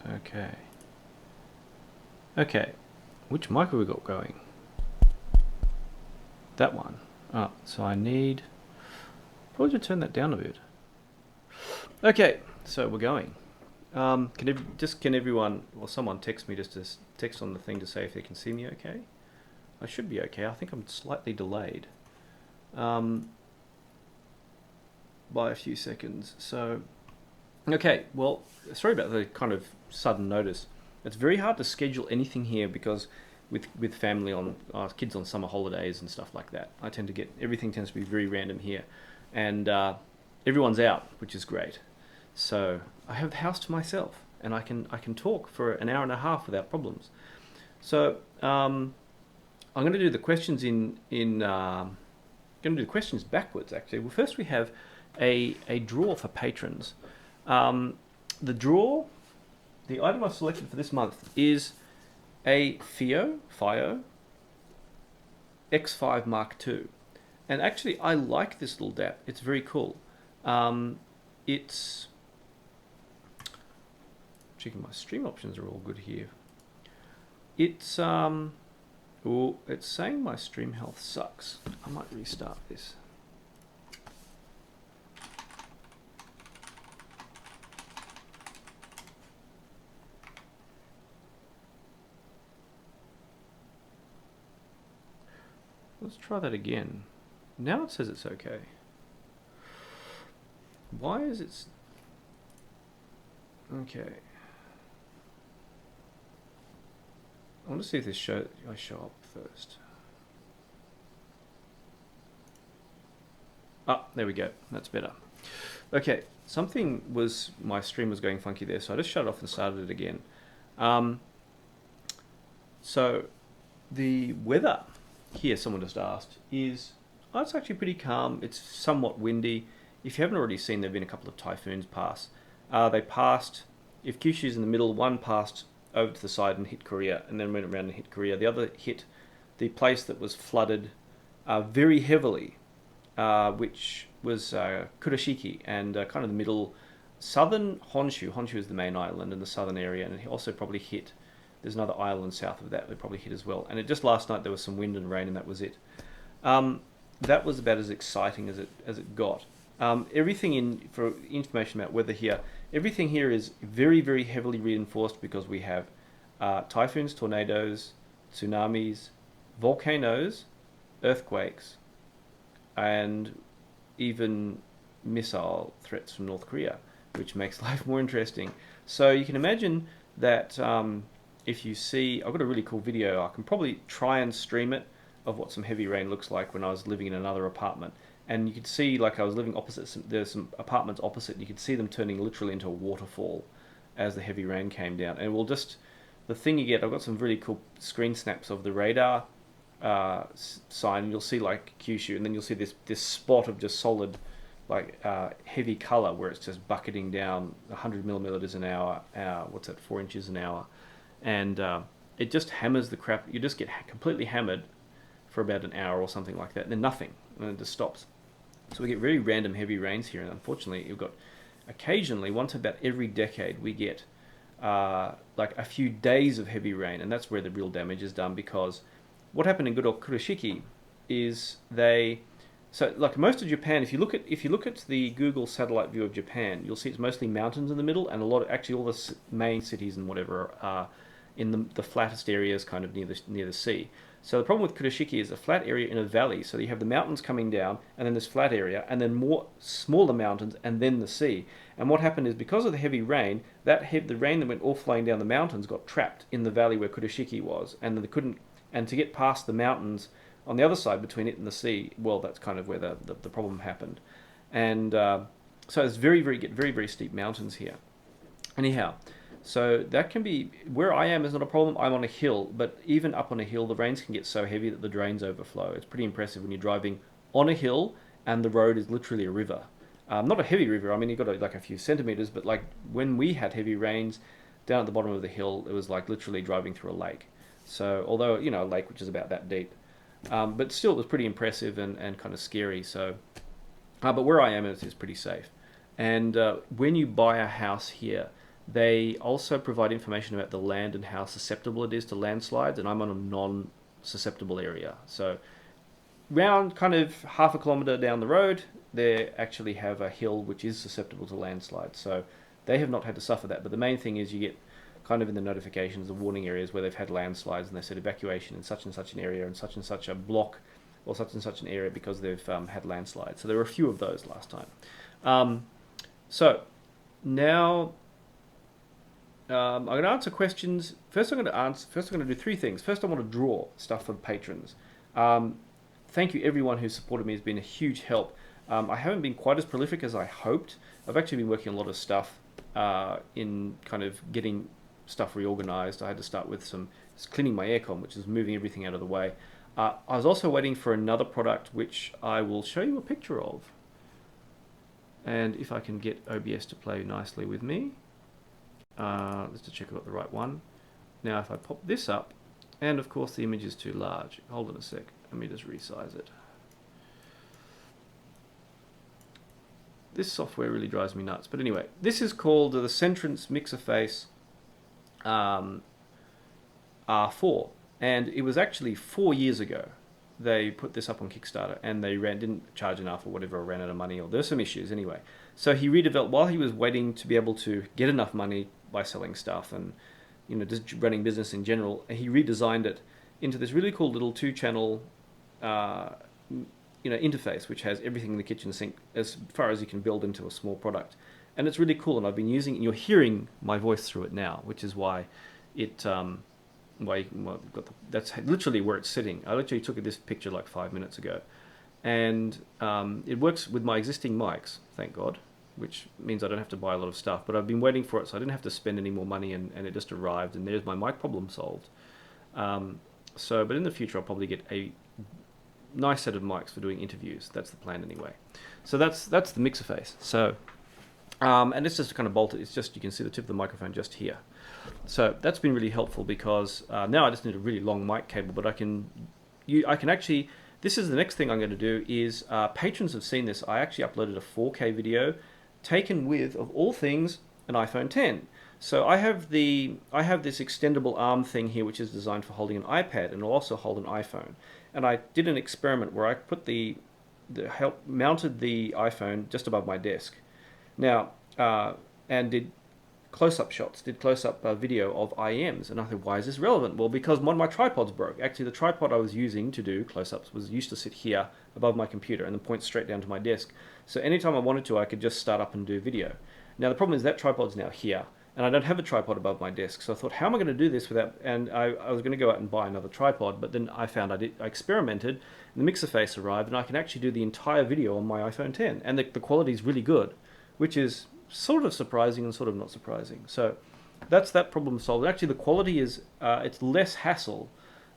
Okay. Okay. Which mic have we got going? That one. Ah, so I need... Probably to turn that down a bit. Okay, so we're going. Can everyone or someone text me, just to text on the thing to say if they can see me okay? I should be okay. I think I'm slightly delayed by a few seconds. So, okay, well, sorry about the kind of sudden notice. It's very hard to schedule anything here because with family on kids on summer holidays and stuff like that, I tend to get everything tends to be very random here, and everyone's out, which is great. So I have the house to myself, and I can talk for an hour and a half without problems. So I'm going to do the questions going to do the questions backwards. Actually, well, first we have a draw for patrons. The draw, the item I've selected for this month is a FIO X5 Mark II. And actually, I like this little DAP. It's very cool. It's... Checking my stream options are all good here. It's... Oh, it's saying my stream health sucks. I might restart this. Let's try that again. Now it says it's okay. Why is it... Okay. I want to see if this I show up first. Ah, there we go. That's better. Okay, my stream was going funky there, so I just shut it off and started it again. So the weather here, someone just asked, it's actually pretty calm. It's somewhat windy. If you haven't already seen, there have been a couple of typhoons pass. They passed, if Kyushu's in the middle, one passed over to the side and hit Korea, and then went around and hit Korea. The other hit the place that was flooded very heavily, which was Kurashiki, and kind of the middle, southern Honshu. Honshu is the main island in the southern area, and it also probably hit, there's another island south of that probably hit as well. And it just last night there was some wind and rain, and that was it. That was about as exciting as it got. Everything for information about weather here, everything here is very, very heavily reinforced because we have typhoons, tornadoes, tsunamis, volcanoes, earthquakes, and even missile threats from North Korea, which makes life more interesting. So you can imagine that if you see, I've got a really cool video, I can probably try and stream it, of what some heavy rain looks like when I was living in another apartment. And you could see, like, I was living opposite, there's some apartments opposite, and you could see them turning literally into a waterfall as the heavy rain came down. And we'll just, the thing you get, I've got some really cool screen snaps of the radar sign, and you'll see like Kyushu, and then you'll see this spot of just solid, like heavy color where it's just bucketing down 100 millimeters an hour, 4 inches an hour. And it just hammers the crap, you just get completely hammered for about an hour or something like that, and then nothing, and it just stops. So we get very random heavy rains here, and unfortunately you've got occasionally, once about every decade, we get like a few days of heavy rain, and that's where the real damage is done, because what happened in good old Kurashiki is so like most of Japan, if you look at the Google satellite view of Japan, you'll see it's mostly mountains in the middle, and all the main cities and whatever are in the flattest areas, kind of near the sea. So the problem with Kurashiki is a flat area in a valley. So you have the mountains coming down, and then this flat area, and then more smaller mountains, and then the sea. And what happened is, because of the heavy rain, the rain that went all flowing down the mountains got trapped in the valley where Kurashiki was, and they couldn't. And to get past the mountains on the other side between it and the sea, well, that's kind of where the problem happened. And so it's very, very steep mountains here. Anyhow. So that can be, where I am is not a problem, I'm on a hill, but even up on a hill, the rains can get so heavy that the drains overflow. It's pretty impressive when you're driving on a hill and the road is literally a river. Not a heavy river, I mean, you've got like a few centimeters, but like when we had heavy rains down at the bottom of the hill, it was like literally driving through a lake. So, although, a lake which is about that deep, but still it was pretty impressive and kind of scary. So, but where I am is pretty safe. And when you buy a house here, They also provide information about the land and how susceptible it is to landslides, and I'm on a non-susceptible area. So round kind of half a kilometre down the road, they actually have a hill which is susceptible to landslides. So they have not had to suffer that. But the main thing is you get kind of in the notifications the warning areas where they've had landslides and they said evacuation in such and such an area and such a block or such and such an area because they've had landslides. So there were a few of those last time. So now I'm going to answer questions. First, I'm going to do three things. First, I want to draw stuff for patrons. Thank you, everyone who supported me. Has been a huge help. I haven't been quite as prolific as I hoped. I've actually been working on a lot of stuff in kind of getting stuff reorganized. I had to start with cleaning my aircon, which is moving everything out of the way. I was also waiting for another product, which I will show you a picture of. And if I can get OBS to play nicely with me. Let's just check I've got the right one. Now if I pop this up, and of course the image is too large. Hold on a sec, let me just resize it. This software really drives me nuts. But anyway, this is called the Centrance Mixer Face R4. And it was actually 4 years ago they put this up on Kickstarter, and they didn't charge enough or whatever, or ran out of money, or there's some issues anyway. So he redeveloped, while he was waiting to be able to get enough money by selling stuff and just running business in general, he redesigned it into this really cool little 2-channel interface, which has everything in the kitchen sink as far as you can build into a small product. And it's really cool, and I've been using it, and you're hearing my voice through it now, which is why it that's literally where it's sitting. I literally took this picture like 5 minutes ago, and it works with my existing mics, thank God, which means I don't have to buy a lot of stuff. But I've been waiting for it, so I didn't have to spend any more money, and it just arrived, and there's my mic problem solved. But in the future, I'll probably get a nice set of mics for doing interviews. That's the plan anyway. So that's the mixer face. So and it's just kind of bolted. It's just, you can see the tip of the microphone just here. So that's been really helpful, because now I just need a really long mic cable, but I can actually, this is the next thing I'm going to do is, patrons have seen this. I actually uploaded a 4K video taken with, of all things, an iPhone 10. So I have this extendable arm thing here, which is designed for holding an iPad, and will also hold an iPhone. And I did an experiment where I put mounted the iPhone just above my desk. Now, and did close-up shots, did close-up video of IEMs, and I thought, why is this relevant? Well, because one of my tripods broke. Actually, the tripod I was using to do close-ups used to sit here above my computer and then point straight down to my desk. So anytime I wanted to, I could just start up and do video. Now the problem is that tripod's now here, and I don't have a tripod above my desk. So I thought, how am I going to do this without? And I was going to go out and buy another tripod, but then I found I experimented, and the mixer face arrived, and I can actually do the entire video on my iPhone 10, and the quality is really good, which is sort of surprising and sort of not surprising. So that's that problem solved. Actually, the quality is it's less hassle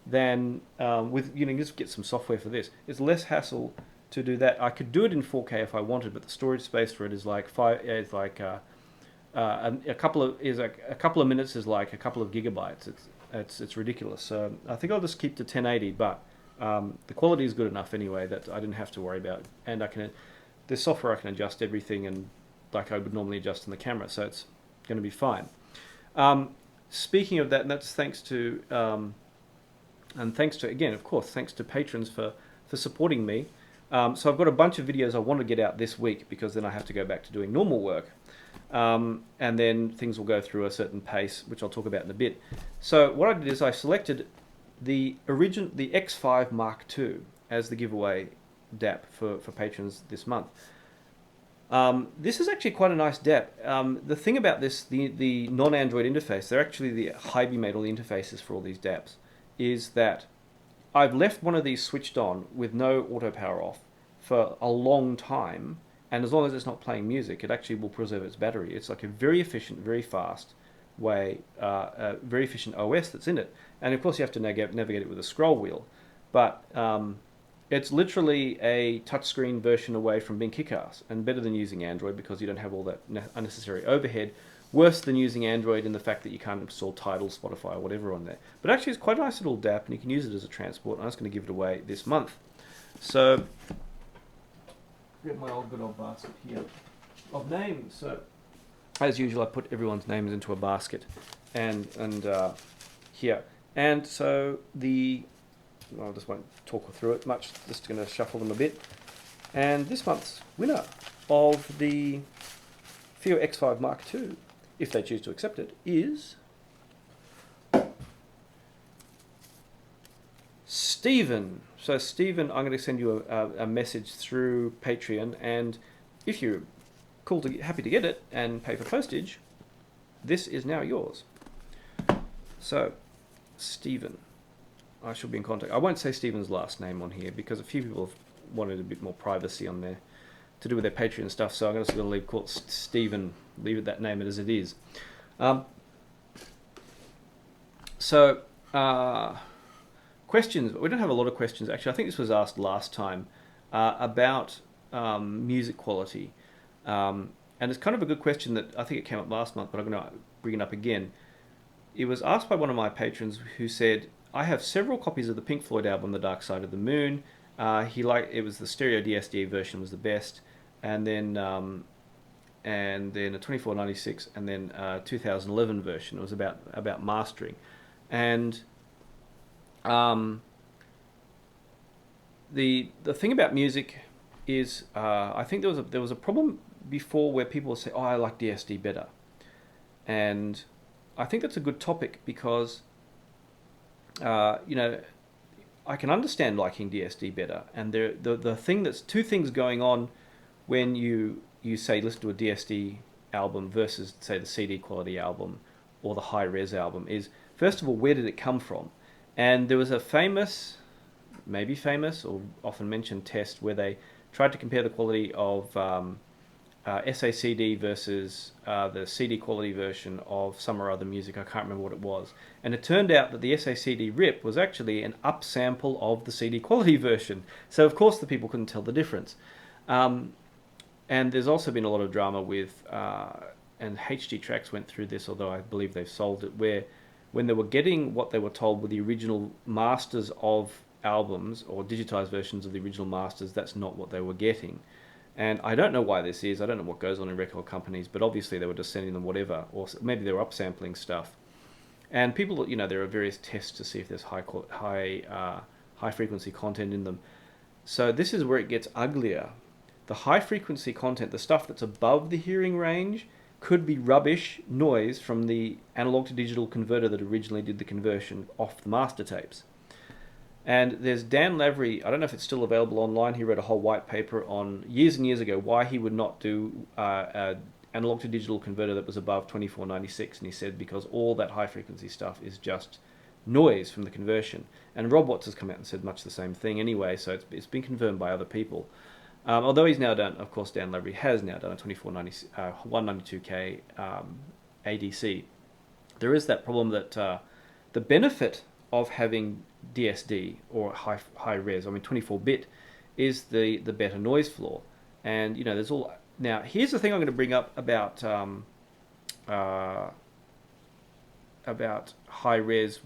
than with just get some software for this. It's less hassle to do that. I could do it in 4K if I wanted, but the storage space for it is like a couple of minutes is like a couple of gigabytes. It's ridiculous. So I think I'll just keep to 1080, but the quality is good enough anyway that I didn't have to worry about. And the software I can adjust everything, and like I would normally adjust on the camera, so it's going to be fine. Speaking of that, and that's thanks to again, of course, thanks to patrons for supporting me. So I've got a bunch of videos I want to get out this week, because then I have to go back to doing normal work, and then things will go through a certain pace, which I'll talk about in a bit. So what I did is I selected the X5 Mark II as the giveaway DAP for patrons this month. This is actually quite a nice DAP. The thing about this, the non-Android interface, they're actually Hybrid made all the interfaces for all these DAPs, is that I've left one of these switched on with no auto power off for a long time, and as long as it's not playing music, it actually will preserve its battery. It's like a very efficient, very fast way, very efficient OS that's in it. And of course you have to navigate it with a scroll wheel, but it's literally a touchscreen version away from being kick-ass, and better than using Android because you don't have all that unnecessary overhead. Worse than using Android in the fact that you can't install Tidal, Spotify, or whatever on there. But actually it's quite a nice little DAP, and you can use it as a transport. I'm just going to give it away this month. So, get my good old basket here of names. So, as usual, I put everyone's names into a basket, and here, and so I just won't talk through it much. Just going to shuffle them a bit, and this month's winner of the FIO X5 Mark II, if they choose to accept it, is Stephen. So Stephen, I'm going to send you a message through Patreon, and if you're happy to get it and pay for postage, this is now yours. So, Stephen, I shall be in contact. I won't say Stephen's last name on here because a few people have wanted a bit more privacy on there to do with their Patreon stuff, so I'm just going to leave Stephen, leave it that name as it is. Questions. We don't have a lot of questions, actually. I think this was asked last time about music quality. And it's kind of a good question that I think it came up last month, but I'm going to bring it up again. It was asked by one of my patrons who said, I have several copies of the Pink Floyd album, The Dark Side of the Moon. It was the stereo DSD version was the best, and then a 2496, and then 2011 version. It was about mastering, and the thing about music is I think there was a problem before where people would say, oh, I like DSD better, and I think that's a good topic because I can understand liking DSD better, and the thing that's two things going on when you say listen to a DSD album versus say the CD quality album or the high res album is, first of all, where did it come from? And there was a maybe famous or often mentioned test where they tried to compare the quality of SACD versus the CD quality version of some or other music. I can't remember what it was. And it turned out that the SACD rip was actually an upsample of the CD quality version. So, of course, the people couldn't tell the difference. And there's also been a lot of drama with, and HD Tracks went through this, although I believe they've solved it, where when they were getting what they were told were the original masters of albums or digitized versions of the original masters, that's not what they were getting. And I don't know why this is. I don't know what goes on in record companies, but obviously they were just sending them whatever, or maybe they were upsampling stuff. And people, there are various tests to see if there's high frequency content in them. So this is where it gets uglier. The high frequency content, the stuff that's above the hearing range, could be rubbish noise from the analog to digital converter that originally did the conversion off the master tapes. And there's Dan Lavery, I don't know if it's still available online, he wrote a whole white paper on years and years ago why he would not do analog to digital converter that was above 2496, and he said because all that high frequency stuff is just noise from the conversion. And Rob Watts has come out and said much the same thing anyway, so it's been confirmed by other people. Although he's now done, of course, Dan Lavery has now done a 192K ADC. There is that problem that the benefit of having DSD or high res, 24-bit, is the better noise floor. And there's all. Now here's the thing I'm going to bring up about high res,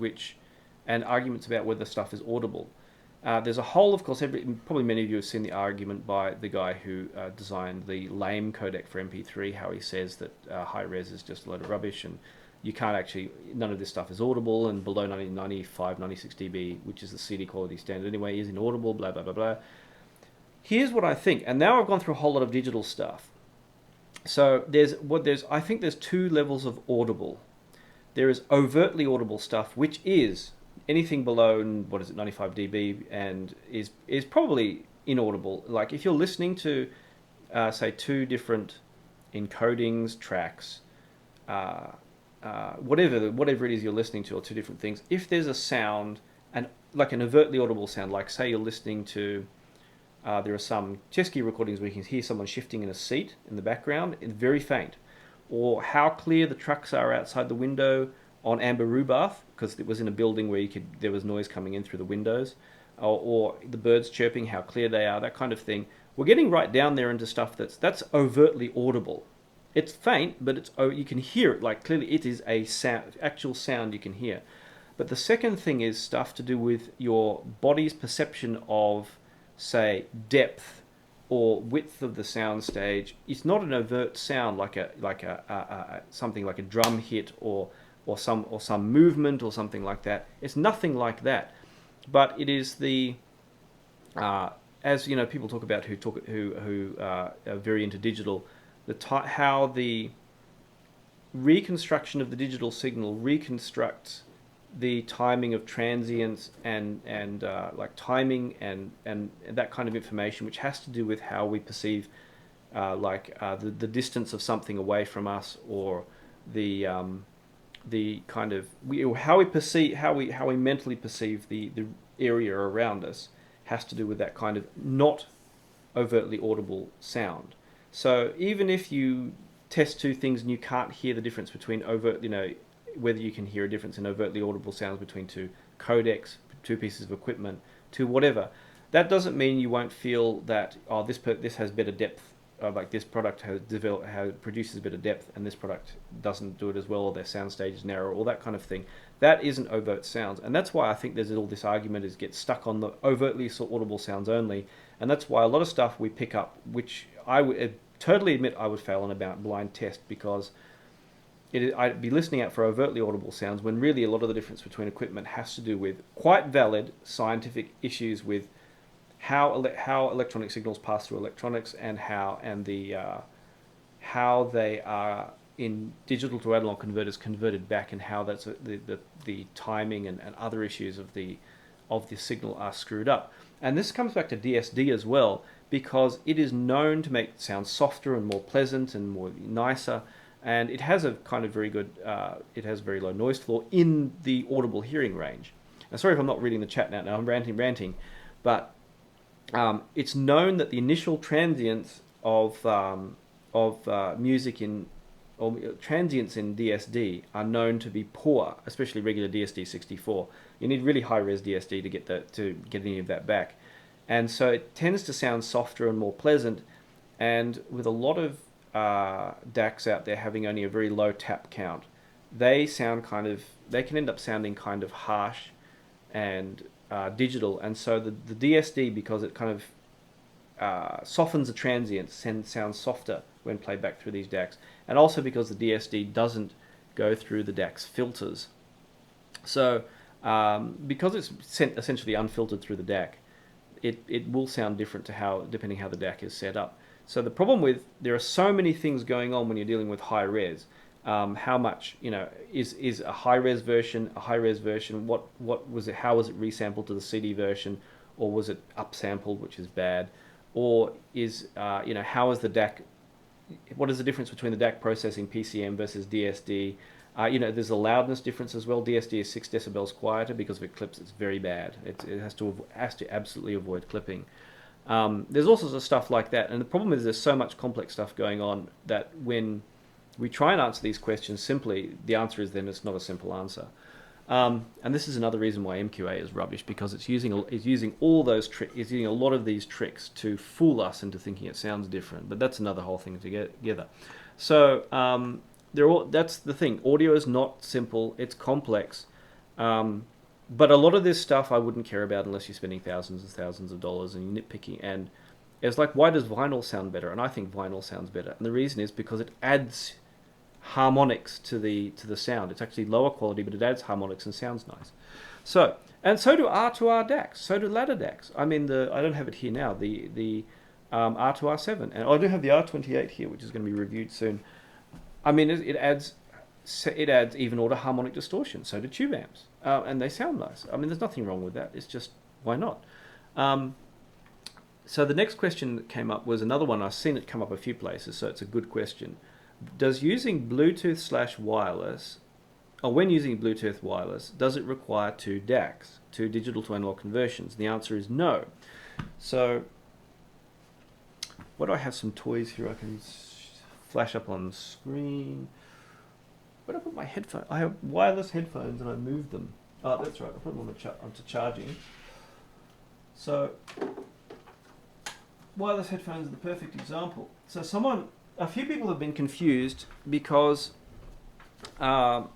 and arguments about whether stuff is audible. There's a whole, of course, probably many of you have seen the argument by the guy who designed the lame codec for MP3, how he says that high res is just a load of rubbish and you can't actually, none of this stuff is audible, and below 95, 96 dB, which is the CD quality standard anyway, is inaudible, blah, blah, blah, blah. Here's what I think, and now I've gone through a whole lot of digital stuff. So I think there's two levels of audible. There is overtly audible stuff, which is anything below 95 dB and is probably inaudible. Like if you're listening to say two different encodings, tracks, whatever it is you're listening to, or two different things, if there's a sound, and like an overtly audible sound, like say you're listening to there are some Chesky recordings where you can hear someone shifting in a seat in the background, it's very faint, or how clear the trucks are outside the window on Amber Rubath, because it was in a building where there was noise coming in through the windows, or the birds chirping, how clear they are, that kind of thing. We're getting right down there into stuff that's overtly audible. It's faint, but you can hear it, like clearly it is a sound, actual sound you can hear. But the second thing is stuff to do with your body's perception of, say, depth or width of the sound stage. It's not an overt sound like something like a drum hit or some movement or something like that. It's nothing like that, but it is the as you know, people talk about who are very into digital, how the reconstruction of the digital signal reconstructs the timing of transients and like timing and that kind of information, which has to do with how we perceive the distance of something away from us, or the kind of how we mentally perceive the area around us, has to do with that kind of not overtly audible sound. So even if you test two things and you can't hear the difference between whether you can hear a difference in overtly audible sounds between two codecs, two pieces of equipment, to whatever, that doesn't mean you won't feel that this has better depth, like this product produces better depth and this product doesn't do it as well, or their sound stage is narrow, or that kind of thing. That isn't overt sounds, and that's why I think there's all this argument gets stuck on the overtly audible sounds only, and that's why a lot of stuff we pick up, which I would totally admit I would fail on about blind test, because I'd be listening out for overtly audible sounds when really a lot of the difference between equipment has to do with quite valid scientific issues with how electronic signals pass through electronics, and how they are in digital to analog converters converted back, and how that's the timing and other issues of the signal are screwed up. And this comes back to DSD as well, because it is known to make it sound softer and more pleasant and more nicer, and it has a kind of very good, it has very low noise floor in the audible hearing range. Now, sorry if I'm not reading the chat now. I'm ranting, but it's known that the initial transients of music transients in DSD are known to be poor, especially regular DSD 64. You need really high res DSD to get any of that back, and so it tends to sound softer and more pleasant. And with a lot of DACs out there having only a very low tap count, they can end up sounding kind of harsh and digital. And so the DSD, because it kind of softens the transients, sounds softer when played back through these DACs, and also because the DSD doesn't go through the DAC's filters. So because it's essentially unfiltered through the DAC, it will sound different depending how the DAC is set up. So the problem there are so many things going on when you're dealing with high res. How much, is a high res version a high res version? What was it? How was it resampled to the CD version, or was it upsampled, which is bad? Or is how is the DAC? What is the difference between the DAC processing PCM versus DSD? There's a loudness difference as well. DSD is 6 decibels quieter. Because if it clips, it's very bad. It has to absolutely avoid clipping. There's all sorts of stuff like that, and the problem is there's so much complex stuff going on that when we try and answer these questions simply, the answer is then it's not a simple answer. And this is another reason why MQA is rubbish, because it's using all those tricks, it's using a lot of these tricks to fool us into thinking it sounds different. But that's another whole thing together. So that's the thing. Audio is not simple; it's complex. But a lot of this stuff I wouldn't care about unless you're spending thousands and thousands of dollars and you're nitpicking. And it's like, why does vinyl sound better? And I think vinyl sounds better. And the reason is because it adds harmonics to the sound. It's actually lower quality, but it adds harmonics and sounds nice. So do R2R DACs. So do ladder DACs. I mean, I don't have it here now. The R2R7, and I do have the R28 here, which is going to be reviewed soon. I mean, it adds even order harmonic distortion. So do tube amps, and they sound nice. I mean, there's nothing wrong with that. It's just, why not? So the next question that came up was another one. I've seen it come up a few places, so it's a good question. Does using Bluetooth/wireless, or when using Bluetooth wireless, does it require 2 DACs, 2 digital to analog conversions? The answer is no. So, what do I have? Some toys here I can flash up on the screen. Where did I put my headphones? I have wireless headphones and I moved them. Oh, that's right. I put them onto charging. So, wireless headphones are the perfect example. So a few people have been confused because, someone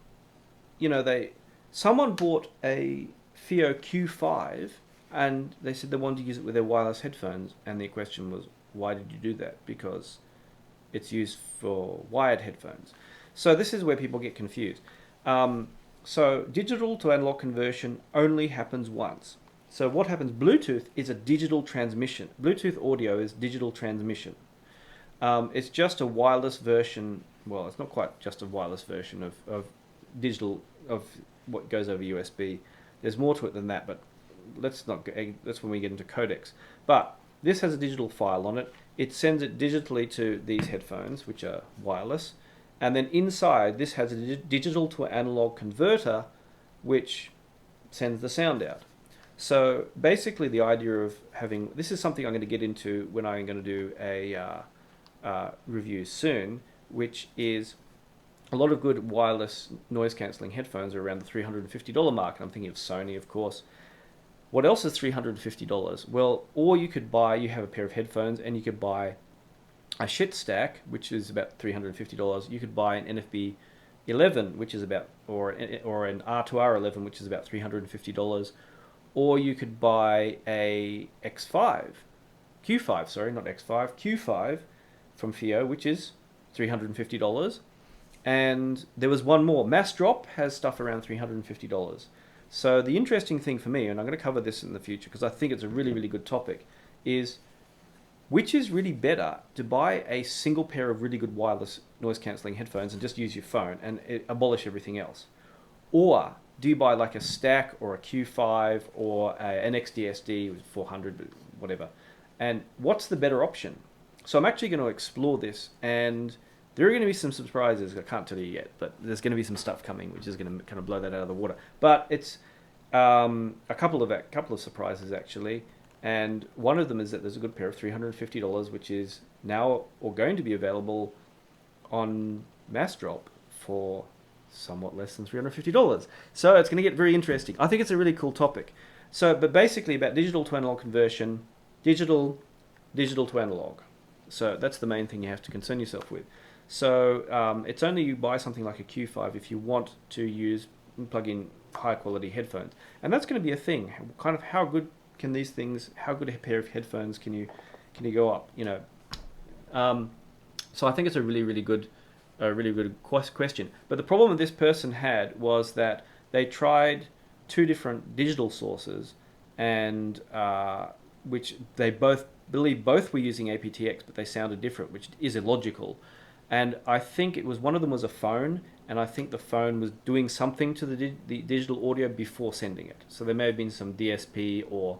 bought a FIO Q5 and they said they wanted to use it with their wireless headphones, and the question was, why did you do that? Because it's used for wired headphones. So this is where people get confused. So digital to analog conversion only happens once. So what happens? Bluetooth is a digital transmission. Bluetooth audio is digital transmission. It's just a wireless version. Well, it's not quite just a wireless version of digital, of what goes over USB. There's more to it than that, but let's not. That's when we get into codecs. But this has a digital file on it. It sends it digitally to these headphones, which are wireless, and then inside this has a digital to analog converter, which sends the sound out. So basically, the idea of having this is something I'm going to get into when I'm going to do a review soon, which is a lot of good wireless noise cancelling headphones are around the $350 mark. And I'm thinking of Sony, of course. What else is $350? Well, or you could buy, you have a pair of headphones and you could buy a shit stack, which is about $350. You could buy an NFB 11, which is about, or an R2R11, which is about $350. Or you could buy a Q5, sorry, not X5, Q5 from FIO, which is $350. And there was one more. Mass Drop has stuff around $350. So the interesting thing for me, and I'm going to cover this in the future because I think it's a really, really good topic, is which is really better, to buy a single pair of really good wireless noise cancelling headphones and just use your phone and abolish everything else? Or do you buy like a stack or a Q5 or an XDSD with 400, whatever? And what's the better option? So I'm actually going to explore this, and there are going to be some surprises. I can't tell you yet, but there's going to be some stuff coming which is going to kind of blow that out of the water. But it's a couple of surprises actually, and one of them is that there's a good pair of $350, which is now or going to be available on Mass Drop for somewhat less than $350. So it's going to get very interesting. I think it's a really cool topic. So, but basically about digital to analog conversion, digital to analog. So that's the main thing you have to concern yourself with. So it's only you buy something like a Q5 if you want to plug in high quality headphones, and that's going to be a thing. Kind of how good can these things? How good a pair of headphones can you go up? So I think it's a really good question. But the problem that this person had was that they tried two different digital sources, and which they believe both were using aptX, but they sounded different, which is illogical. And I think one of them was a phone, and I think the phone was doing something to the digital audio before sending it. So there may have been some DSP or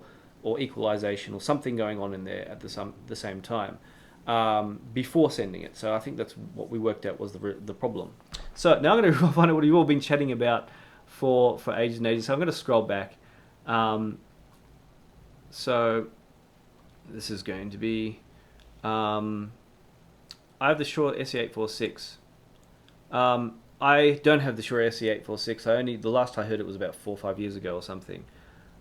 equalization or something going on in there at the same time before sending it. So I think that's what we worked out was the problem. So now I'm going to find out what you've all been chatting about for ages and ages. So I'm going to scroll back. So this is going to be... I have the Shure SE846. I don't have the Shure SE846. The last I heard it was about 4 or 5 years ago or something.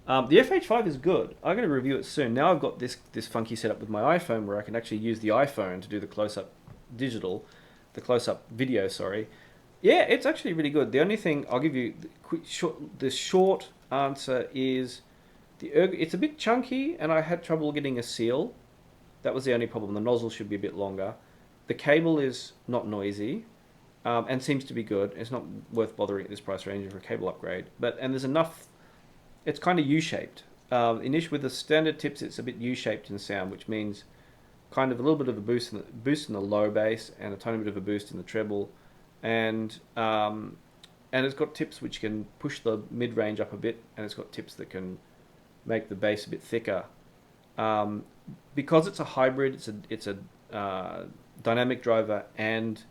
The FH5 is good. I'm going to review it soon. Now I've got this funky setup with my iPhone where I can actually use the iPhone to do the close-up video, sorry. Yeah, it's actually really good. The only thing I'll give you the short answer is it's a bit chunky, and I had trouble getting a seal. That was the only problem. The nozzle should be a bit longer. The cable is not noisy, and seems to be good. It's not worth bothering at this price range for a cable upgrade. And there's enough. It's kind of U-shaped. Initially, with the standard tips, it's a bit U-shaped in sound, which means kind of a little bit of a boost in the low bass and a tiny bit of a boost in the treble, and it's got tips which can push the mid range up a bit, and it's got tips that can make the bass a bit thicker. Because it's a hybrid, it's a dynamic driver and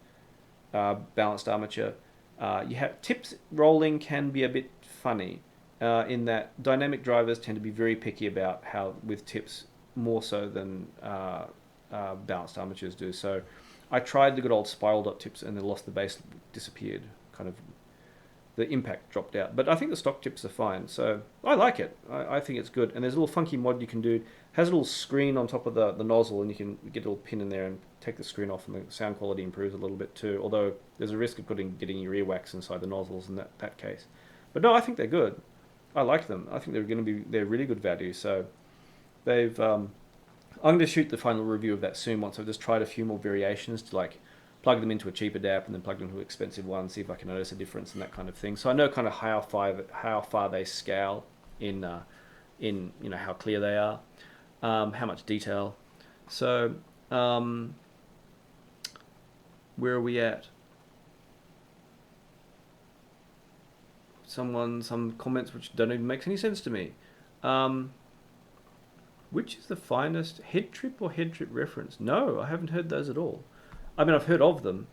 balanced armature. You have tips rolling can be a bit funny in that dynamic drivers tend to be very picky about how with tips more so than balanced armatures do. So I tried the good old spiral dot tips and then lost the bass, disappeared, kind of the impact dropped out. But I think the stock tips are fine, so I like it. I think it's good. And there's a little funky mod you can do. It has a little screen on top of the nozzle, and you can get a little pin in there and take the screen off, and the sound quality improves a little bit too, although there's a risk of getting your earwax inside the nozzles in that case. But no, I think they're good. I like them. I think they're really good value. So they've I'm going to shoot the final review of that soon once I've just tried a few more variations to like plug them into a cheaper DAP and then plug them into an expensive one, see if I can notice a difference and that kind of thing. So I know kind of how far they scale in how clear they are, how much detail. So where are we at? Some comments which don't even make any sense to me. Which is the finest, head trip or head trip reference? No, I haven't heard those at all. I mean, I've heard of them.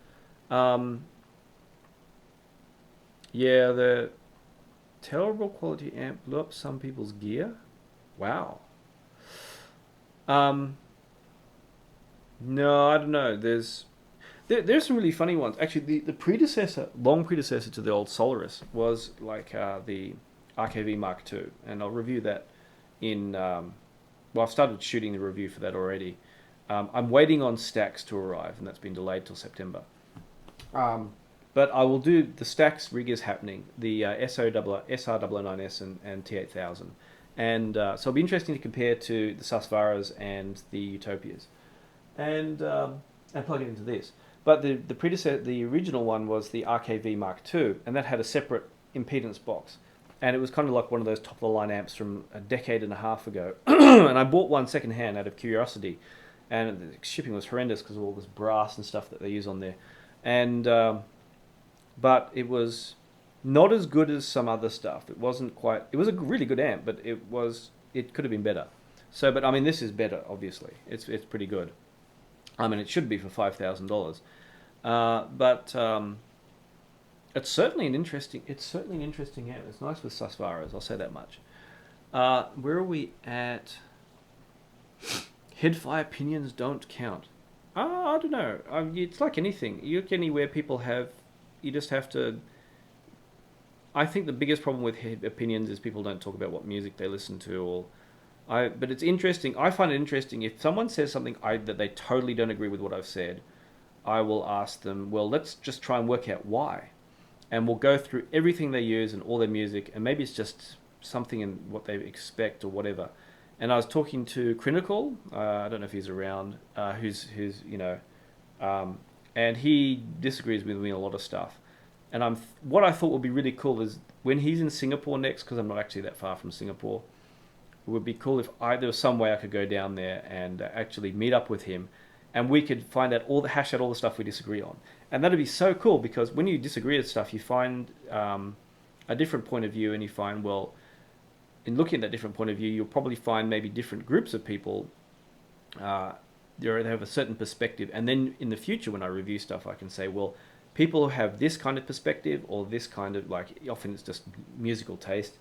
Yeah, the terrible quality amp blew up some people's gear. Wow. No, I don't know. There's some really funny ones. Actually, the long predecessor to the old Solaris was like the RKV Mark II, and I'll review that in. Well, I've started shooting the review for that already. I'm waiting on stacks to arrive, and that's been delayed till September. But I will do the stacks rig is happening. The SR009S and T8000, and so it'll be interesting to compare to the Susvaras and the Utopias, and plug it into this. But the original one was the RKV Mark II, and that had a separate impedance box. And it was kind of like one of those top-of-the-line amps from a decade and a half ago. And I bought one second-hand out of curiosity. And the shipping was horrendous because of all this brass and stuff that they use on there. And but it was not as good as some other stuff. It wasn't quite... It was a really good amp, but it could have been better. So, but I mean, this is better, obviously. It's pretty good. I mean, it should be for $5,000. But... It's certainly an interesting amp. It's nice with Susvaras, I'll say that much. Where are we at? Headfire pinions don't count. I don't know. It's like anything. You look anywhere people have, you just have to... I think the biggest problem with opinions is people don't talk about what music they listen to. But it's interesting. I find it interesting if someone says something that they totally don't agree with what I've said, I will ask them, well, let's just try and work out why. And we'll go through everything they use and all their music, and maybe it's just something in what they expect or whatever. And I was talking to Critical, I don't know if he's around, who's and he disagrees with me on a lot of stuff. And what I thought would be really cool is when he's in Singapore next, because I'm not actually that far from Singapore, it would be cool if there was some way I could go down there and actually meet up with him, and we could hash out all the stuff we disagree on. And that'd be so cool, because when you disagree with stuff, you find a different point of view, and you find, well, in looking at that different point of view, you'll probably find maybe different groups of people. They have a certain perspective, and then in the future, when I review stuff, I can say, well, people who have this kind of perspective, or this kind of, like, often it's just musical taste,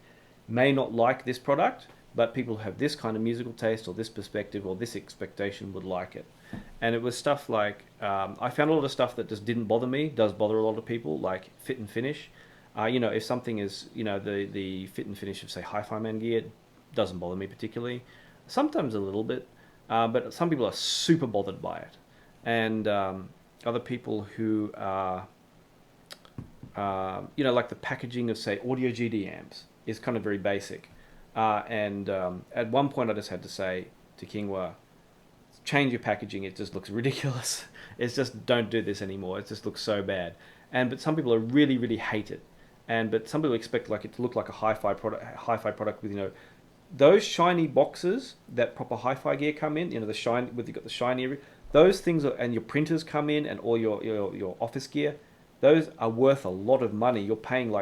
may not like this product, but people who have this kind of musical taste, or this perspective, or this expectation would like it. And it was stuff like, I found a lot of stuff that just didn't bother me, does bother a lot of people, like fit and finish. If something is, the fit and finish of, say, Hi-Fi Man gear, doesn't bother me particularly. Sometimes a little bit, but some people are super bothered by it. And other people who are, like the packaging of, say, Audio GD amps is kind of very basic. At one point I just had to say to Kingwa, change your packaging, it just looks ridiculous. It's just, don't do this anymore. It just looks so bad. But some people really, really hate it. But some people expect it to look like a hi-fi product with, those shiny boxes that proper hi-fi gear come in, the shine, with you've got the shiny, those things and your printers come in, and all your office gear, those are worth a lot of money. You're paying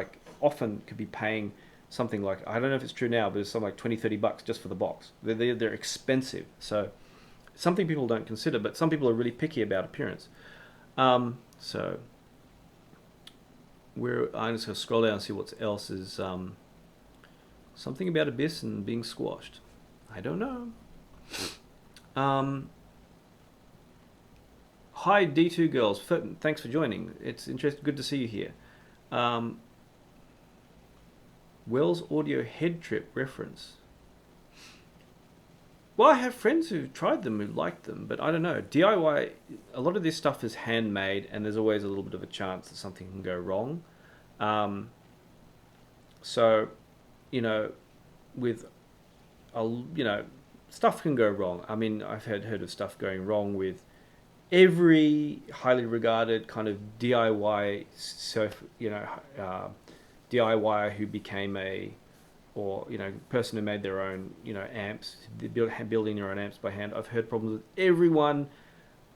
often could be paying something like, I don't know if it's true now, but it's something like $20-30 just for the box. They're expensive. So something people don't consider, but some people are really picky about appearance. I'm just going to scroll down and see what else is something about Abyss and being squashed. I don't know. Hi D2 girls, thanks for joining. It's interesting, good to see you here. Wells Audio Head Trip reference. Well, I have friends who've tried them who liked them, but I don't know. DIY, a lot of this stuff is handmade, and there's always a little bit of a chance that something can go wrong. So, with stuff can go wrong. I mean, I've heard of stuff going wrong with every highly regarded kind of DIY DIYer who became or person who made their own amps, building their own amps by hand. I've heard problems with everyone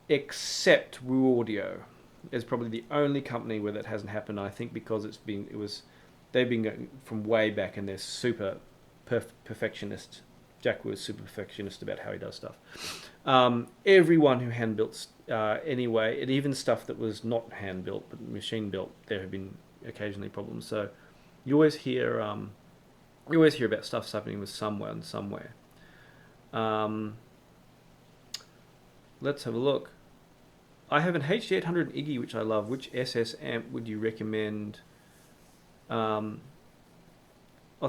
except Woo Audio. It's probably the only company where that hasn't happened. I think because they've been going from way back, and they're super perfectionist. Jack was super perfectionist about how he does stuff. Everyone who hand built anyway, and even stuff that was not hand built but machine built, there have been occasionally problems. So you always hear about stuff happening with someone somewhere. Let's have a look. I have an HD800 Iggy which I love. Which SS amp would you recommend? Well,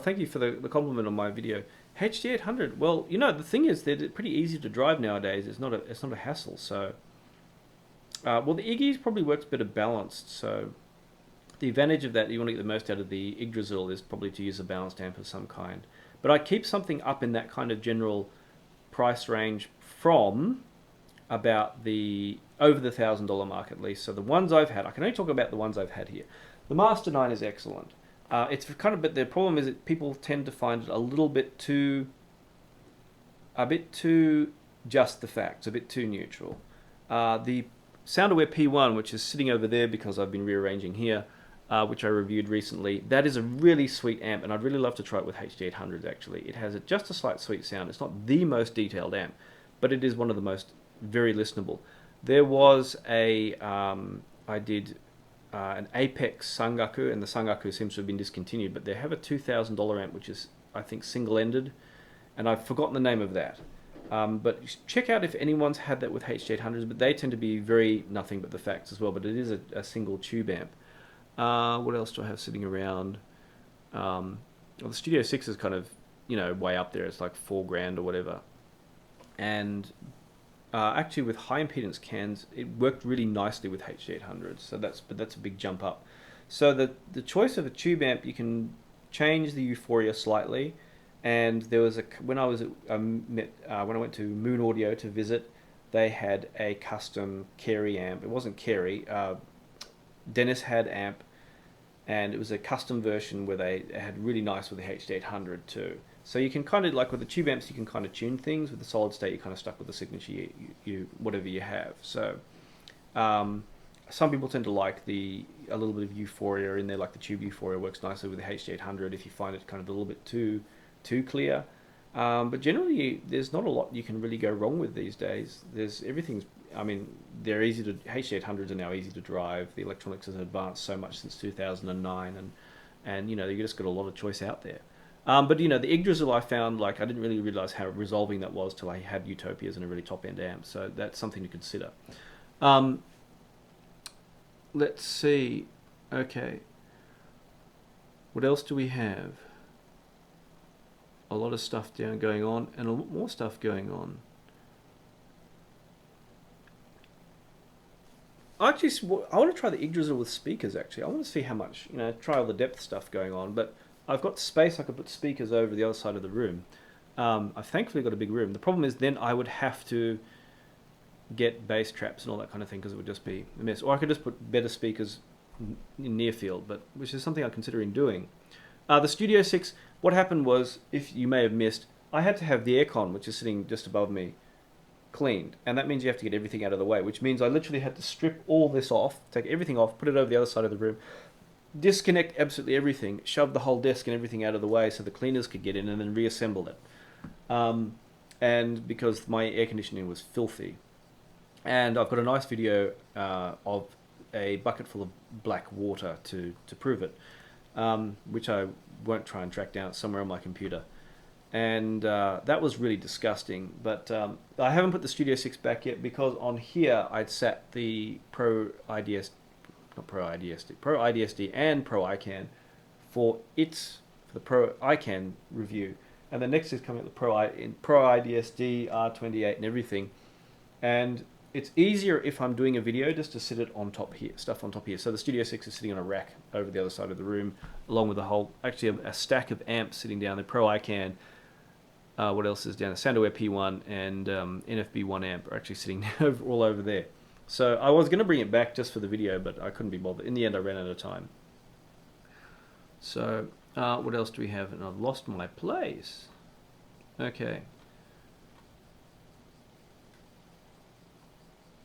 thank you for the compliment on my video. HD800. Well, the thing is, they're pretty easy to drive nowadays. It's not a hassle. So, well, the Iggy's probably works better balanced. So, the advantage of that, you want to get the most out of the Yggdrasil, is probably to use a balanced amp of some kind. But I keep something up in that kind of general price range from about over the $1,000 mark at least. So the ones I've had, I can only talk about the ones I've had here. The Master 9 is excellent. It's kind of, but the problem is that people tend to find it a bit too just the facts, a bit too neutral. The Soundaware P1, which is sitting over there because I've been rearranging here, which I reviewed recently, that is a really sweet amp, and I'd really love to try it with HD800s actually. It has just a slight sweet sound. It's not the most detailed amp, but it is one of the most very listenable. There was I did an Apex Sangaku, and the Sangaku seems to have been discontinued, but they have a $2,000 amp, which is, I think, single-ended, and I've forgotten the name of that. But check out if anyone's had that with HD800s, but they tend to be very nothing but the facts as well, but it is a single tube amp. What else do I have sitting around? Well, the Studio 6 is kind of, way up there. It's like $4,000 or whatever. And actually, with high impedance cans, it worked really nicely with HD800s. So that's a big jump up. So the choice of a tube amp, you can change the euphoria slightly. And there was when I went to Moon Audio to visit, they had a custom Carey amp. It wasn't Carey. Dennis had amp, and it was a custom version where they had really nice with the HD800 too. So you can kind of, like with the tube amps, you can kind of tune things. With the solid state, you're kind of stuck with the signature, you whatever you have. So some people tend to like a little bit of euphoria in there, like the tube euphoria works nicely with the HD800 if you find it kind of a little bit too clear. But generally, there's not a lot you can really go wrong with these days. They're easy to, HD800s are now easy to drive. The electronics has advanced so much since 2009, and you just got a lot of choice out there. But the Yggdrasil, I found, I didn't really realize how resolving that was till I had Utopias and a really top-end amp. So that's something to consider. Let's see. Okay. What else do we have? A lot of stuff going on, and a lot more stuff going on. I want to try the Yggdrasil with speakers, actually. I want to see how much, try all the depth stuff going on, but I've got space. I could put speakers over the other side of the room. I've thankfully got a big room. The problem is then I would have to get bass traps and all that kind of thing, because it would just be a mess. Or I could just put better speakers in near field, which is something I'm considering doing. The Studio 6, what happened was, if you may have missed, I had to have the aircon, which is sitting just above me, cleaned. And that means you have to get everything out of the way, which means I literally had to strip all this off, take everything off, put it over the other side of the room, disconnect absolutely everything, shove the whole desk and everything out of the way so the cleaners could get in, and then reassemble it. And because my air conditioning was filthy. And I've got a nice video of a bucket full of black water to prove it, which I won't try and track down. It's somewhere on my computer. And that was really disgusting. But I haven't put the Studio 6 back yet, because on here I'd sat the Pro IDSD and Pro ICANN for the Pro ICANN review. And the next is coming up, the Pro IDSD, R28 and everything. And it's easier if I'm doing a video just to sit it on top here, stuff on top here. So the Studio 6 is sitting on a rack over the other side of the room, along with a stack of amps sitting down. The Pro ICANN What else is down there? Soundaware P1 and NFB1 amp are actually sitting all over there. So I was going to bring it back just for the video, but I couldn't be bothered. In the end, I ran out of time. So what else do we have? And I've lost my place. Okay.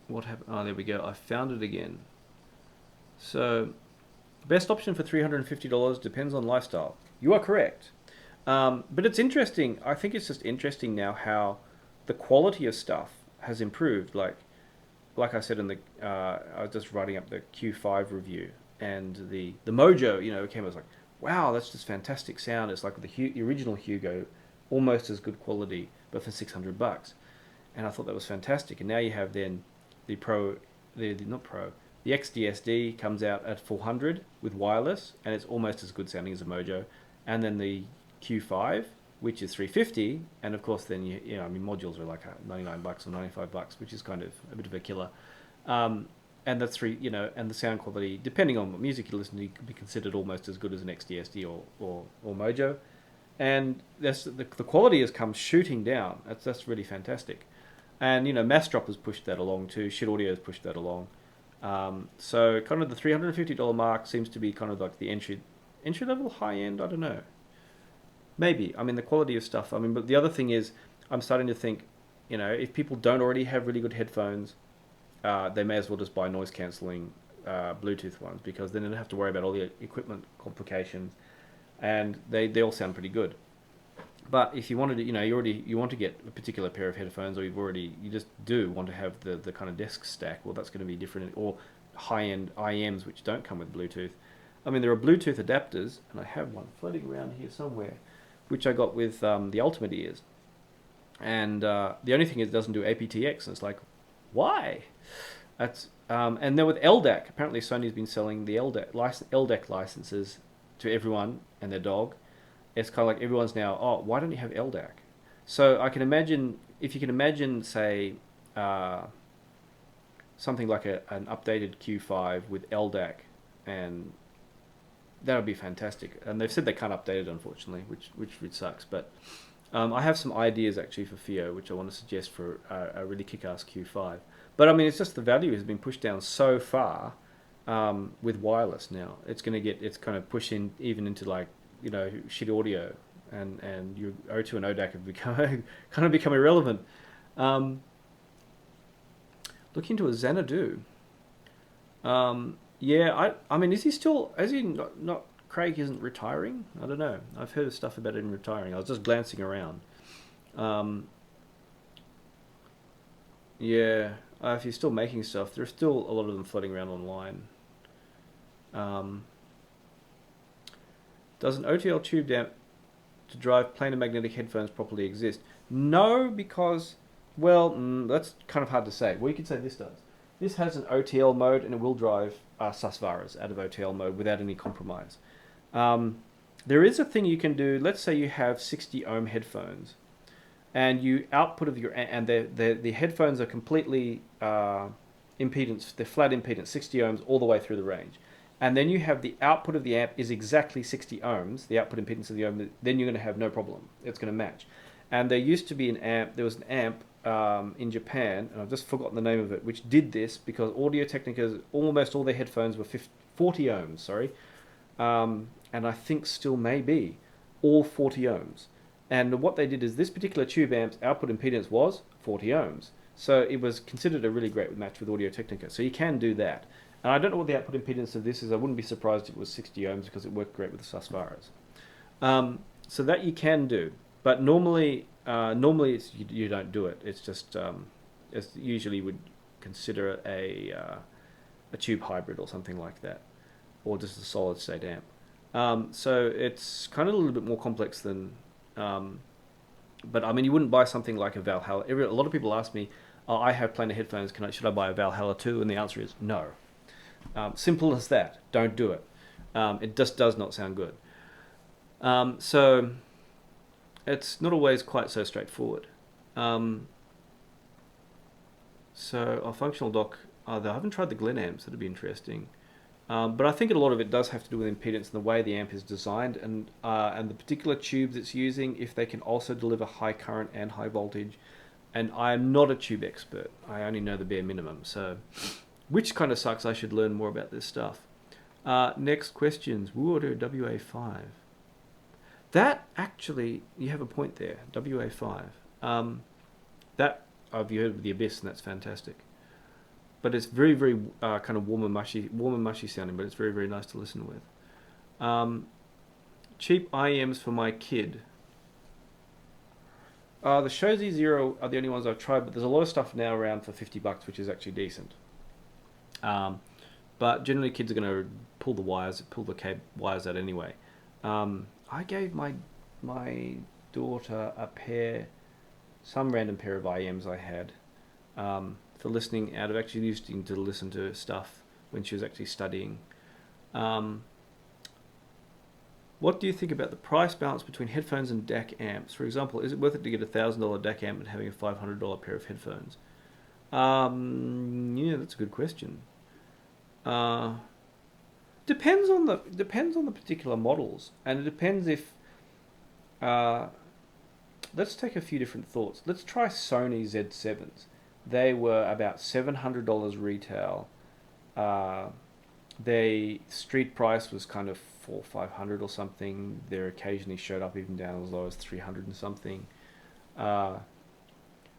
What happened? Oh, there we go. I found it again. So, best option for $350 depends on lifestyle. You are correct. But it's interesting. I think it's just interesting now how the quality of stuff has improved. Like I said in the, I was just writing up the Q5 review, and the Mojo, came. I was like, wow, that's just fantastic sound. It's like the original Hugo, almost as good quality, but for $600. And I thought that was fantastic. And now you have then the Pro, not Pro, the XDSD comes out at 400 with wireless, and it's almost as good sounding as a Mojo. And then the Q5, which is 350, and of course then modules are like $99 or $95, which is kind of a bit of a killer. And that's and the sound quality, depending on what music you listen to, could be considered almost as good as an XDSD or Mojo. And the quality has come shooting down. That's really fantastic. And Massdrop has pushed that along too. Shit Audio has pushed that along. So kind of the $350 mark seems to be kind of like the entry level, high end. I don't know. Maybe. I mean, the quality of stuff. I mean, but the other thing is, I'm starting to think, if people don't already have really good headphones, they may as well just buy noise cancelling Bluetooth ones, because then they don't have to worry about all the equipment complications, and they all sound pretty good. But if you wanted to, you want to get a particular pair of headphones, or you just do want to have the kind of desk stack, well, that's going to be different, or high-end IMs which don't come with Bluetooth. I mean, there are Bluetooth adapters, and I have one floating around here somewhere, which I got with the Ultimate ears. And the only thing is it doesn't do aptX, and it's like, why? And then with LDAC, apparently Sony's been selling the LDAC licenses to everyone and their dog. It's kind of like everyone's now, oh, why don't you have LDAC? So I can imagine, if you can imagine, say, something like an updated Q5 with LDAC, and that would be fantastic. And they've said they can't update it, unfortunately, which sucks. But I have some ideas actually for FIO, which I want to suggest for a really kick-ass Q5. But I mean, it's just the value has been pushed down so far with wireless now. It's kind of pushing even into like, shit audio, and your O2 and ODAC have become irrelevant. Look into a Xanadu. Yeah, I mean, is he not Craig isn't retiring? I don't know. I've heard stuff about him retiring. I was just glancing around. Yeah, if he's still making stuff, there's still a lot of them floating around online. Does an OTL tube amp to drive planar magnetic headphones properly exist? No, because, well, that's kind of hard to say. Well, you could say this does. This has an OTL mode, and it will drive Susvaras out of OTL mode without any compromise. There is a thing you can do. Let's say you have 60 ohm headphones, and you output of your, and the headphones are completely impedance. They're flat impedance, 60 ohms all the way through the range. And then you have the output of the amp is exactly 60 ohms, the output impedance of the ohm, then you're going to have no problem. It's going to match. And there used to be there was an amp in Japan, and I've just forgotten the name of it, which did this because Audio-Technica's, almost all their headphones were 40 ohms, sorry. And I think still may be all 40 ohms. And what they did is this particular tube amp's output impedance was 40 ohms. So it was considered a really great match with Audio-Technica. So you can do that. And I don't know what the output impedance of this is. I wouldn't be surprised if it was 60 ohms because it worked great with the Susvaras. So that you can do. But normally it's, you don't do it. It's just, it's usually would consider a tube hybrid or something like that. Or just a solid state amp. So it's kind of a little bit more complex than, but I mean, you wouldn't buy something like a Valhalla. A lot of people ask me, oh, I have planar headphones, should I buy a Valhalla too? And the answer is no. Simple as that. Don't do it. It just does not sound good. So it's not always quite so straightforward. So a functional dock. I haven't tried the Glen amps. That'd be interesting. But I think a lot of it does have to do with impedance and the way the amp is designed, and the particular tubes it's using, if they can also deliver high current and high voltage. And I am not a tube expert. I only know the bare minimum. So, which kind of sucks. I should learn more about this stuff. Next questions. Water WA5. That actually, you have a point there. WA5. That I've heard of the Abyss, and that's fantastic. But it's very, very kind of warm and mushy sounding. But it's very, very nice to listen with. Cheap IEMs for my kid. The Shozy Zero are the only ones I've tried, but there's a lot of stuff now around for $50, which is actually decent. But generally, kids are going to pull the wires out anyway. I gave my daughter some random pair of IEMs I had for listening out of actually using to listen to stuff when she was actually studying. What do you think about the price balance between headphones and DAC amps? For example, is it worth it to get a $1,000 DAC amp and having a $500 pair of headphones? Yeah, that's a good question. Depends on the particular models, and it depends if. Let's take a few different thoughts. Let's try Sony Z7s. They were about $700 retail. Their street price was kind of $400 or $500 or something. They occasionally showed up even down as low as $300 and something.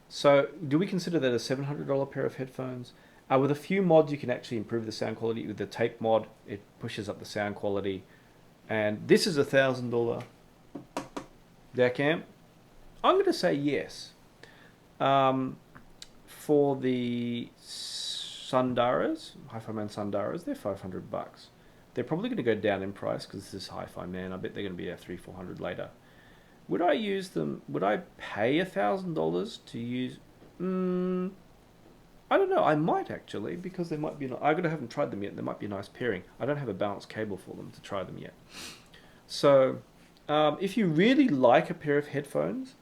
So, do we consider that a $700 pair of headphones? With a few mods, you can actually improve the sound quality. With the tape mod, it pushes up the sound quality. And this is a $1,000 DAC amp. I'm going to say yes. For the Sundaras, Hi-Fi Man Sundaras, they're $500. They're probably going to go down in price because this is Hi-Fi Man. I bet they're going to be at $300-400 later. Would I use them? Would I pay $1,000 to use? I don't know. I might actually, because they might be. I haven't tried them yet. They might be a nice pairing. I don't have a balanced cable for them to try them yet. So, if you really like a pair of headphones,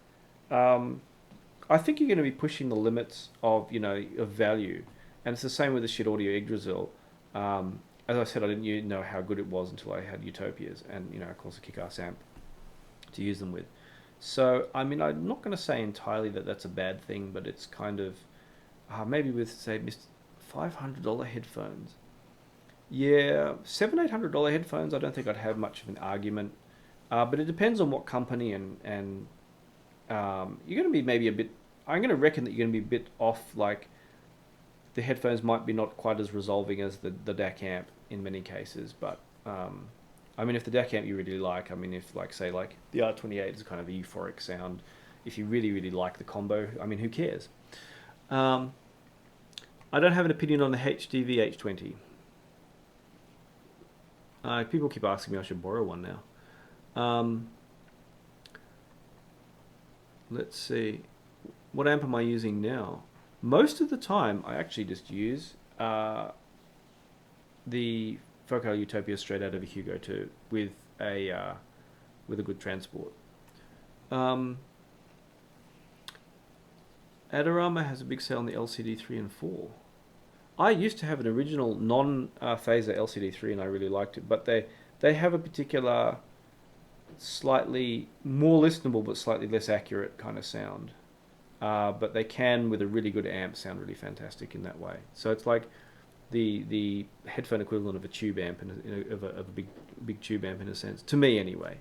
I think you're going to be pushing the limits of of value, and it's the same with the Shit Audio Yggdrasil. As I said, I didn't know how good it was until I had Utopias, and of course a kick-ass amp to use them with. So, I mean, I'm not going to say entirely that that's a bad thing, but it's kind of maybe with say $500 headphones. Yeah, $700-800 headphones. I don't think I'd have much of an argument, but it depends on what company and you're going to be maybe a bit. I'm going to reckon that you're going to be a bit off. Like the headphones might be not quite as resolving as the DAC amp in many cases, but I mean, if the DAC amp you really like, I mean, if say the R28 is kind of a euphoric sound, if you really really like the combo, I mean, who cares? I don't have an opinion on the HDV H20. People keep asking me I should borrow one now. Let's see. What amp am I using now? Most of the time, I actually just use the Focal Utopia straight out of a Hugo 2 with a good transport. Adorama has a big sale on the LCD 3 and 4. I used to have an original non-phaser LCD 3 and I really liked it, but they have a particular slightly more listenable but slightly less accurate kind of sound. But they can, with a really good amp, sound really fantastic in that way. So it's like the headphone equivalent of a tube amp, of a big tube amp in a sense, to me anyway.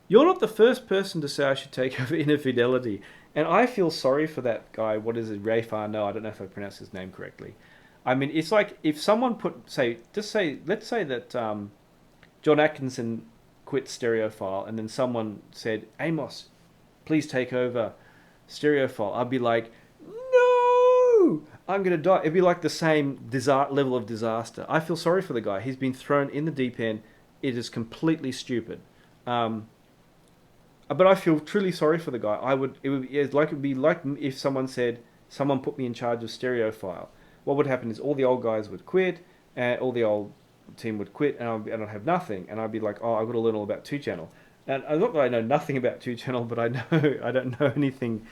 You're not the first person to say I should take over Inner Fidelity, and I feel sorry for that guy. What is it, Rayfar? No, I don't know if I pronounced his name correctly. I mean, it's like if someone let's say that John Atkinson quit Stereophile, and then someone said, Amos, please take over Stereophile. I'd be like, no, I'm going to die. It'd be like the same level of disaster. I feel sorry for the guy. He's been thrown in the deep end. It is completely stupid. But I feel truly sorry for the guy. It would be like if someone put me in charge of Stereophile. What would happen is all the old guys would quit, and all the old team would quit, and I'd have nothing. And I'd be like, oh, I've got to learn all about 2-channel. And not that I know nothing about 2-channel, but I don't know anything.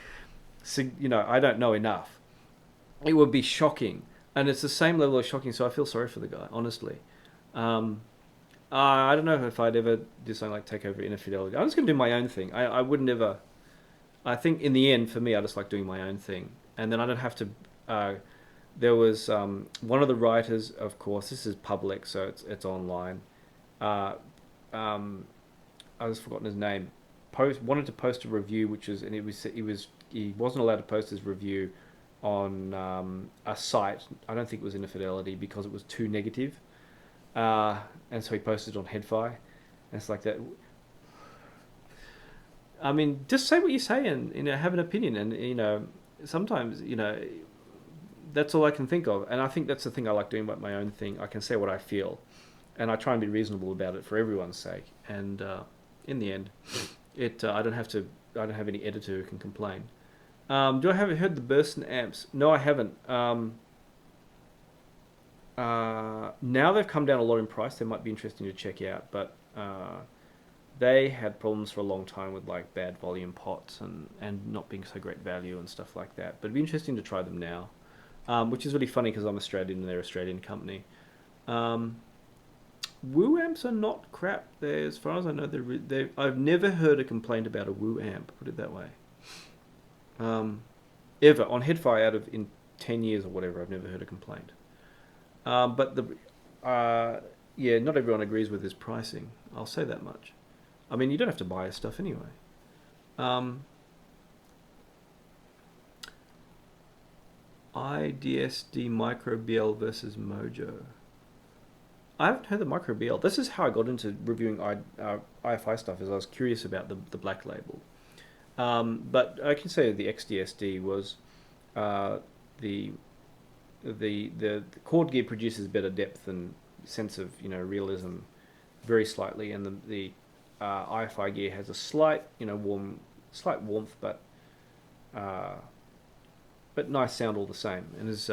I don't know enough. It would be shocking. and it's the same level of shocking. So I feel sorry for the guy, honestly. Um, I don't know if I'd ever do something like take over inner fidelity. I'm just gonna do my own thing. I would never. I think in the end, for me, I just like doing my own thing, and then I don't have to. There was one of the writers, of course. This is public, so it's online. Uh, um, I was forgotten his name. Wanted to post a review, which was and he wasn't allowed to post his review on a site. I don't think it was Infidelity because it was too negative, and so he posted it on Headfi, and it's like that. I mean, just say what you say and have an opinion, and sometimes that's all I can think of, and I think that's the thing I like doing about my own thing. I can say what I feel, and I try and be reasonable about it for everyone's sake. And in the end, I don't have to. I don't have any editor who can complain. Do I have heard the Burson amps? No, I haven't. Now they've come down a lot in price. They might be interesting to check out, but they had problems for a long time with like bad volume pots and not being so great value and stuff like that. But it'd be interesting to try them now, which is really funny because I'm Australian and they're an Australian company. Woo amps are not crap. As far as I know, I've never heard a complaint about a Woo amp. Put it that way. Ever on Headfire in 10 years or whatever, I've never heard a complaint. But yeah, not everyone agrees with his pricing. I'll say that much. I mean, you don't have to buy his stuff anyway. IDSD Micro BL versus Mojo. I haven't heard the Micro BL. This is how I got into reviewing IFI stuff, as I was curious about the black label. But I can say the XDSD was the chord gear produces better depth and sense of realism, very slightly, and the IFI gear has a slight warmth, but nice sound all the same, and is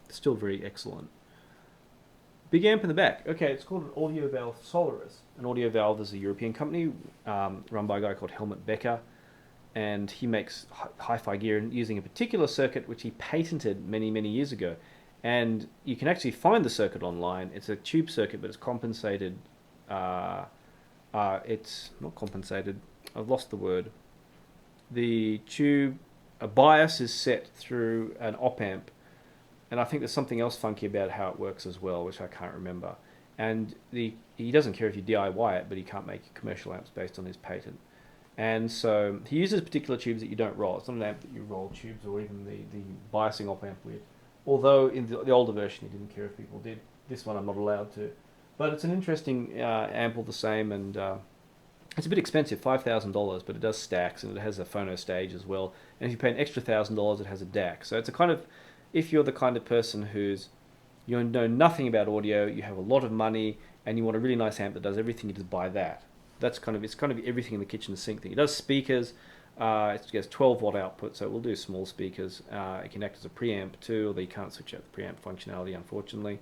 still very excellent. Big amp in the back. Okay, it's called an Audio Valve Solaris. An Audio Valve is a European company run by a guy called Helmut Becker, and he makes hi-fi gear using a particular circuit which he patented many, many years ago. And you can actually find the circuit online. It's a tube circuit, but it's compensated. It's not compensated. I've lost the word. The tube, a bias is set through an op amp, and I think there's something else funky about how it works as well, which I can't remember. And he doesn't care if you DIY it, but he can't make commercial amps based on his patent. And so he uses particular tubes that you don't roll. It's not an amp that you roll tubes or even the biasing op amp with. Although in the older version he didn't care if people did. This one I'm not allowed to. But it's an interesting amp all the same, and it's a bit expensive, $5,000, but it does stacks and it has a phono stage as well. And if you pay an extra $1,000, it has a DAC. So it's a kind of, if you're the kind of person you know nothing about audio, you have a lot of money, and you want a really nice amp that does everything, you just buy that. It's kind of everything in the kitchen sink thing. It does speakers. It gets 12 watt output, so it will do small speakers. It can act as a preamp too, although you can't switch out the preamp functionality, unfortunately.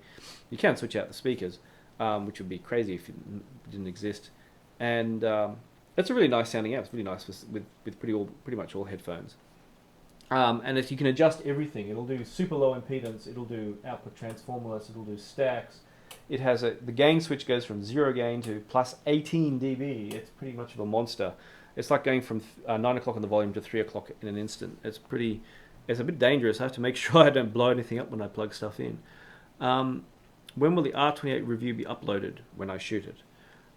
You can switch out the speakers, which would be crazy if it didn't exist. And it's a really nice sounding amp. It's really nice with pretty much all headphones. And if you can adjust everything, it'll do super low impedance, it'll do output transformerless, it'll do stacks. It has the gain switch goes from 0 gain to plus 18 dB. It's pretty much of a monster. It's like going from 9 o'clock on the volume to 3 o'clock in an instant. It's a bit dangerous. I have to make sure I don't blow anything up when I plug stuff in. When will the R28 review be uploaded? When I shoot it.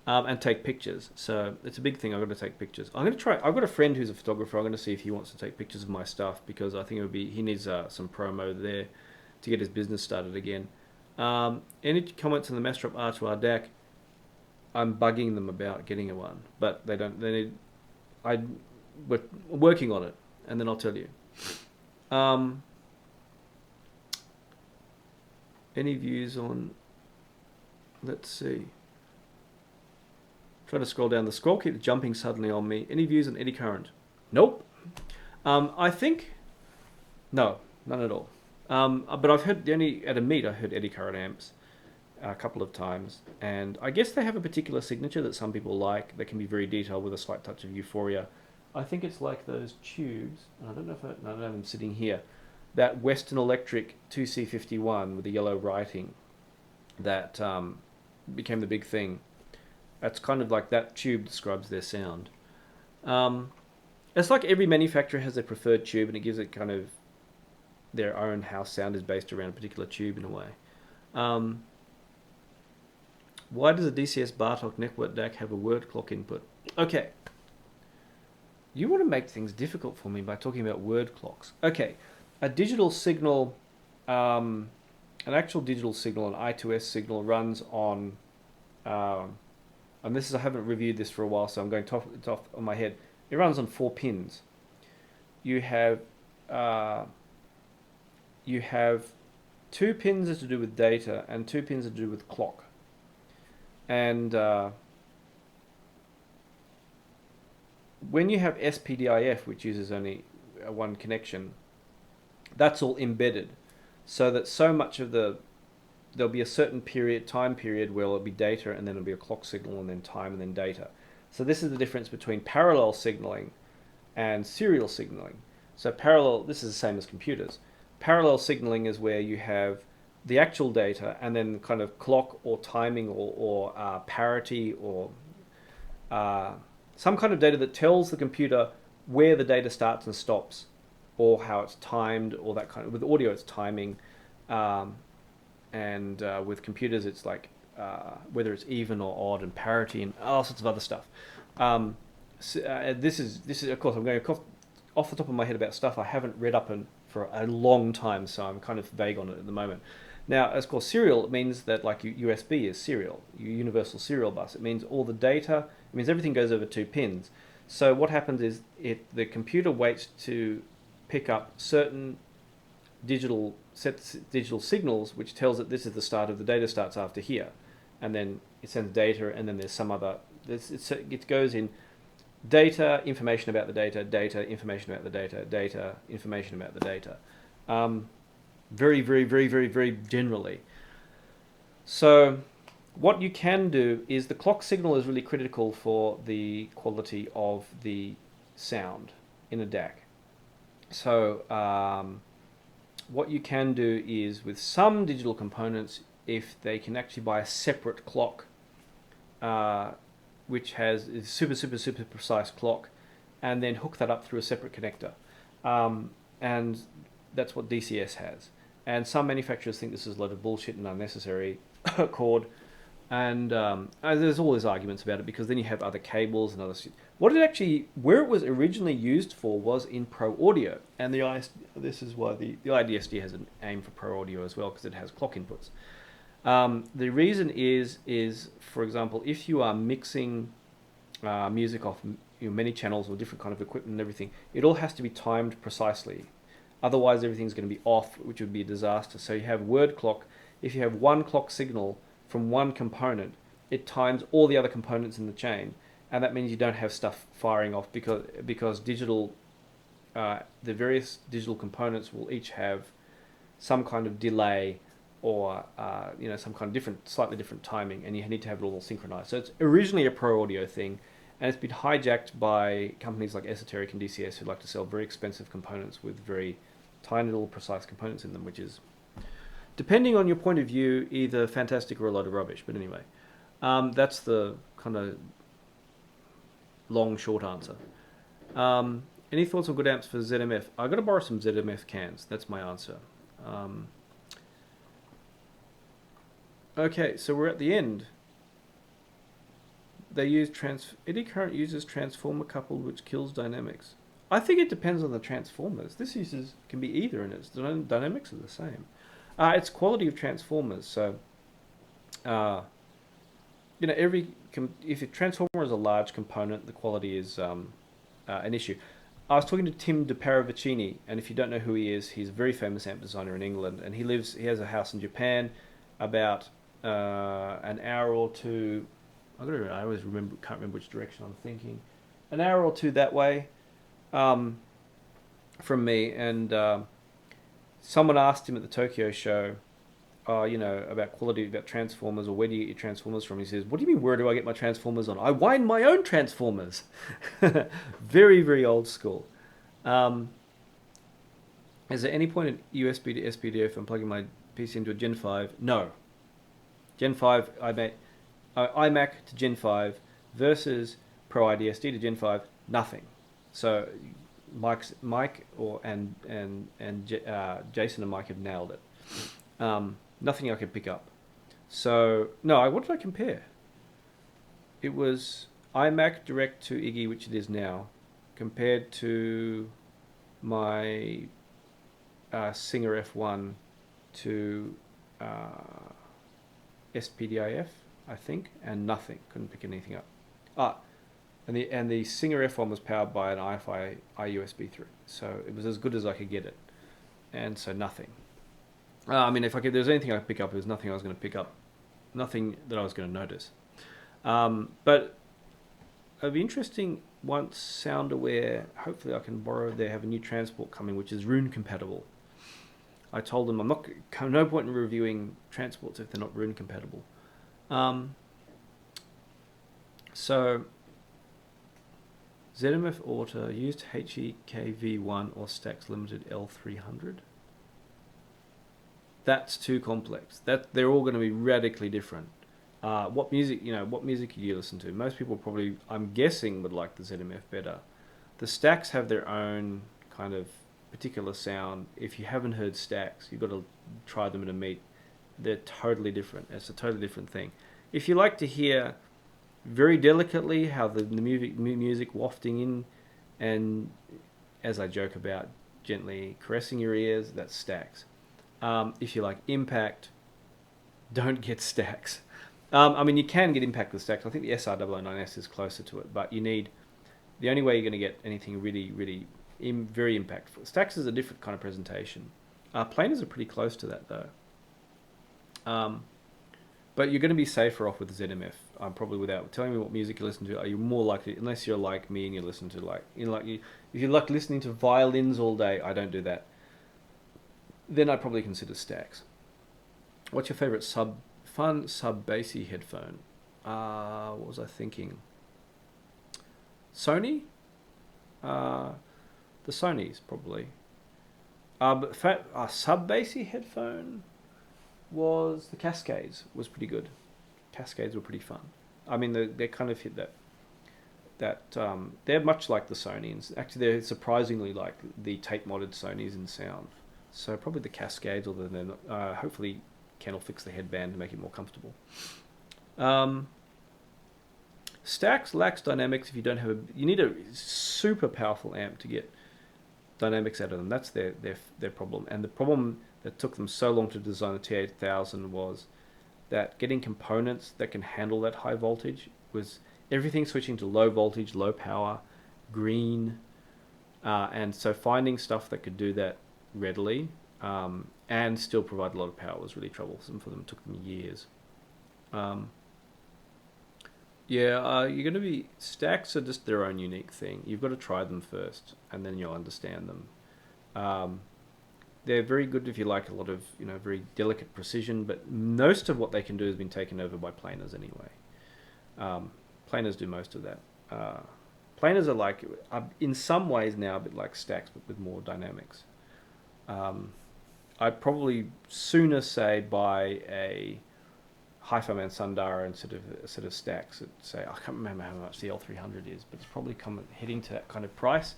And take pictures. So it's a big thing. I've got to take pictures. I'm going to try. I've got a friend who's a photographer. I'm going to see if he wants to take pictures of my stuff, because I think he needs some promo there to get his business started again. Any comments on the Mastrop R2R DAC? I'm bugging them about getting one, but they don't. We're working on it, and then I'll tell you. Any views on? Let's see. Try to scroll down. The scroll keeps jumping suddenly on me. Any views on eddy current? Nope. I think no, none at all. But I've heard at a meet I heard eddy current amps a couple of times, and I guess they have a particular signature that some people like. They can be very detailed with a slight touch of euphoria. I think it's like those tubes. I don't know if I don't have them sitting here. that Western Electric 2C51 with the yellow writing that became the big thing. That's kind of like that tube describes their sound. It's like every manufacturer has their preferred tube, and it gives it kind of their own house sound is based around a particular tube in a way. Why does a DCS Bartok network DAC have a word clock input? Okay. You want to make things difficult for me by talking about word clocks. Okay. A digital signal, an actual digital signal, an I2S signal runs on, and this is, I haven't reviewed this for a while, so I'm going to it's off on my head. It runs on 4 pins. You have 2 pins that are to do with data and 2 pins that are to do with clock. And when you have SPDIF, which uses only one connection, that's all embedded, so that so much of there'll be a certain time period where it'll be data, and then it'll be a clock signal, and then time, and then data. So this is the difference between parallel signaling and serial signaling. So parallel, this is the same as computers. Parallel signaling is where you have the actual data and then kind of clock or timing or parity or some kind of data that tells the computer where the data starts and stops, or how it's timed, or that kind of. With audio, it's timing, and with computers, it's like whether it's even or odd, and parity, and all sorts of other stuff. This is of course, I'm going off the top of my head about stuff I haven't read up in for a long time, so I'm kind of vague on it at the moment. Now, as called serial, it means that like USB is serial, universal serial bus. It means all the data. It means everything goes over 2 pins. So what happens is the computer waits to pick up certain digital signals, which tells it this is the start of the data starts after here, and then it sends data, and then there's some other. It goes in data, information about the data, data, information about the data, data, information about the data. Very, very, very, very, very generally. So what you can do is the clock signal is really critical for the quality of the sound in a DAC. So what you can do is with some digital components, if they can actually buy a separate clock, which has a super, super, super precise clock, and then hook that up through a separate connector. And that's what DCS has. And some manufacturers think this is a lot of bullshit and unnecessary cord. And there's all these arguments about it, because then you have other cables and other shit. Where it was originally used for was in pro audio. And this is why the IDSD has an aim for pro audio as well, because it has clock inputs. The reason is, for example, if you are mixing music off many channels or different kind of equipment and everything, it all has to be timed precisely. Otherwise, everything's going to be off, which would be a disaster. So you have word clock. If you have one clock signal from one component, it times all the other components in the chain, and that means you don't have stuff firing off, because digital, the various digital components will each have some kind of delay, or some kind of slightly different timing, and you need to have it all synchronized. So it's originally a pro audio thing, and it's been hijacked by companies like Esoteric and DCS, who like to sell very expensive components with very tiny little precise components in them, which is, depending on your point of view, either fantastic or a lot of rubbish. But anyway, that's the kind of long, short answer. Any thoughts on good amps for ZMF? I've got to borrow some ZMF cans. That's my answer. Okay, so we're at the end. They use eddy current uses transformer coupled, which kills dynamics. I think it depends on the transformers. This can be either, and its dynamics are the same. It's quality of transformers. So, if a transformer is a large component, the quality is an issue. I was talking to Tim DeParavicini, and if you don't know who he is, he's a very famous amp designer in England, and he has a house in Japan, about an hour or two. I always can't remember which direction I'm thinking. An hour or two that way from me, and someone asked him at the Tokyo show, about quality, about transformers, or where do you get your transformers from? He says, "What do you mean, where do I get my transformers on? I wind my own transformers." Very, very old school. Is there any point in USB to SPDF and plugging my PC into a Gen 5? No. Gen 5 iMac to Gen 5 versus Pro IDSD to Gen 5, nothing. So Mike Jason and Mike have nailed it. Nothing I could pick up. So no, what did I compare? It was iMac direct to Iggy, which it is now, compared to my Singer F1 to SPDIF, I think, and nothing. Couldn't pick anything up. And the Singer F1 was powered by an iFi iUSB 3, so it was as good as I could get it, and so nothing. I mean, if there's anything I could pick up, it was nothing I was going to pick up, nothing that I was going to notice. But it'll be interesting once SoundAware, hopefully I can borrow, they have a new transport coming which is Rune compatible. I told them no point in reviewing transports if they're not Rune compatible. So ZMF Auto used HEKV1 or Stax Limited L300. That's too complex. They're all going to be radically different. What music do you listen to? Most people probably, I'm guessing, would like the ZMF better. The Stax have their own kind of particular sound. If you haven't heard Stax, you've got to try them in a meet. They're totally different. It's a totally different thing. If you like to hear very delicately how the music wafting in, and as I joke about, gently caressing your ears, that's Stax. If you like impact, don't get Stax. I mean, you can get impact with Stax. I think the SR009S is closer to it, but the only way you're going to get anything really, really very impactful. Stax is a different kind of presentation. Planers are pretty close to that though. But you're going to be safer off with the ZMF. Probably without telling me what music you listen to. Are you more likely, unless you're like me and you listen to if you like listening to violins all day, I don't do that. Then I'd probably consider Stax. What's your favorite fun sub-bassy headphone? What was I thinking? Sony? The Sonys, probably. But sub-bassy headphone was the Cascades. Was pretty good. Cascades were pretty fun. I mean, they kind of hit that they're much like the Sonys. Actually, they're surprisingly like the tape-modded Sonys in sound. So probably the Cascades, although they're not, hopefully Ken will fix the headband to make it more comfortable. Stax lacks dynamics if you don't have you need a super powerful amp to get dynamics out of them. That's their problem. And the problem that took them so long to design the T8000 was that getting components that can handle that high voltage was everything switching to low voltage, low power, green, and so finding stuff that could do that readily and still provide a lot of power was really troublesome for them. It took them years. You're going to be... Stax are just their own unique thing. You've got to try them first, and then you'll understand them. They're very good if you like a lot of, very delicate precision, but most of what they can do has been taken over by planers anyway. Planers do most of that. Planers are like, in some ways now, a bit like Stax, but with more dynamics. I'd probably sooner say buy a Hi-Fi Man Sundara instead of Stax. Say, I can't remember how much the L300 is, but it's probably heading to that kind of price.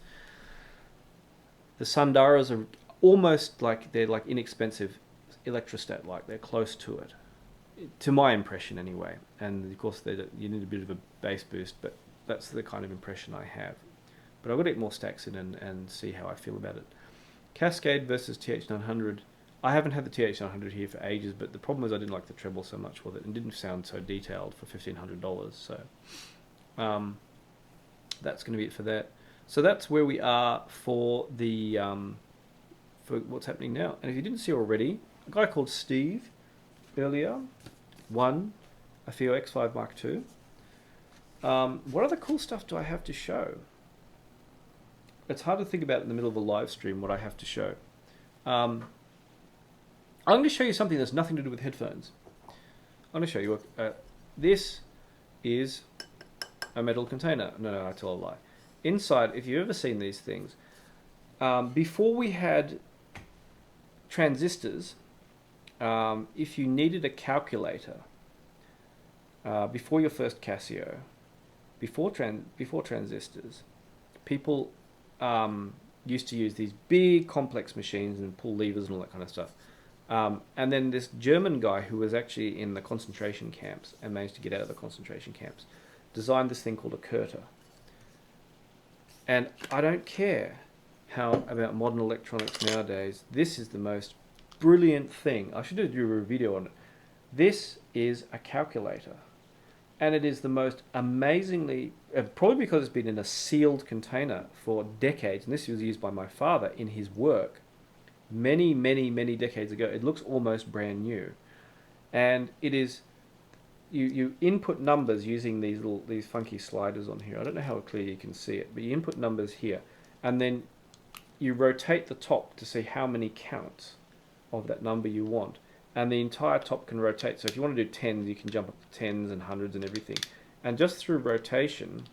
The Sundaras are almost like they're like inexpensive electrostat, like they're close to it, to my impression anyway. And of course, you need a bit of a bass boost, but that's the kind of impression I have. But I've got to get more Stax in and see how I feel about it. Cascade versus TH900. I haven't had the TH900 here for ages, but the problem is I didn't like the treble so much with it and didn't sound so detailed for $1,500. So that's going to be it for that. So that's where we are for the for what's happening now. And if you didn't see already, a guy called Steve earlier won a FIO X5 Mark II. What other cool stuff do I have to show? It's hard to think about in the middle of a live stream what I have to show. I'm going to show you something that's nothing to do with headphones. I'm going to show you this is a metal container. No, I tell a lie. Inside, if you've ever seen these things, before we had transistors, if you needed a calculator before your first Casio, before transistors, people used to use these big complex machines and pull levers and all that kind of stuff. And then this German guy who was actually in the concentration camps and managed to get out of the concentration camps designed this thing called a Curter. And I don't care about modern electronics nowadays. This is the most brilliant thing. I should do a video on it. This is a calculator. And it is the most amazingly, probably because it's been in a sealed container for decades, and this was used by my father in his work many, many, many decades ago. It looks almost brand new. And it is, you input numbers using these funky sliders on here. I don't know how clear you can see it, but you input numbers here, and then you rotate the top to see how many counts of that number you want. And the entire top can rotate. So if you want to do tens, you can jump up to tens and hundreds and everything. And just through rotating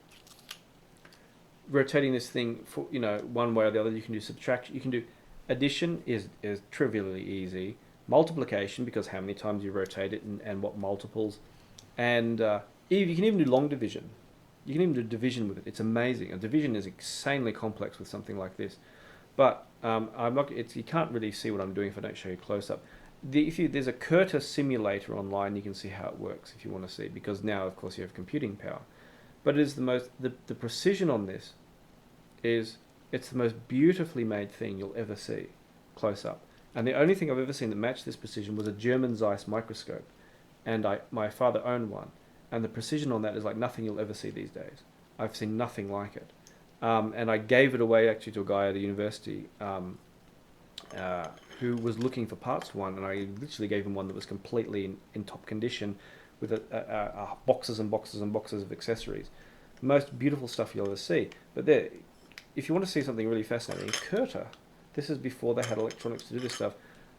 this thing for, one way or the other, you can do subtraction. You can do addition is trivially easy. Multiplication, because how many times you rotate it and what multiples. And you can even do long division. You can even do division with it. It's amazing. A division is insanely complex with something like this. But you can't really see what I'm doing if I don't show you close up. There's a Curter simulator online, you can see how it works if you want to see, because now of course you have computing power. But it is the precision on this it's the most beautifully made thing you'll ever see close up. And the only thing I've ever seen that matched this precision was a German Zeiss microscope, and my father owned one, and the precision on that is like nothing you'll ever see these days. I've seen nothing like it. And I gave it away actually to a guy at a university who was looking for parts for one, and I literally gave him one that was completely in top condition with boxes and boxes and boxes of accessories. The most beautiful stuff you'll ever see. But there, if you want to see something really fascinating, Curter, this is before they had electronics to do this stuff.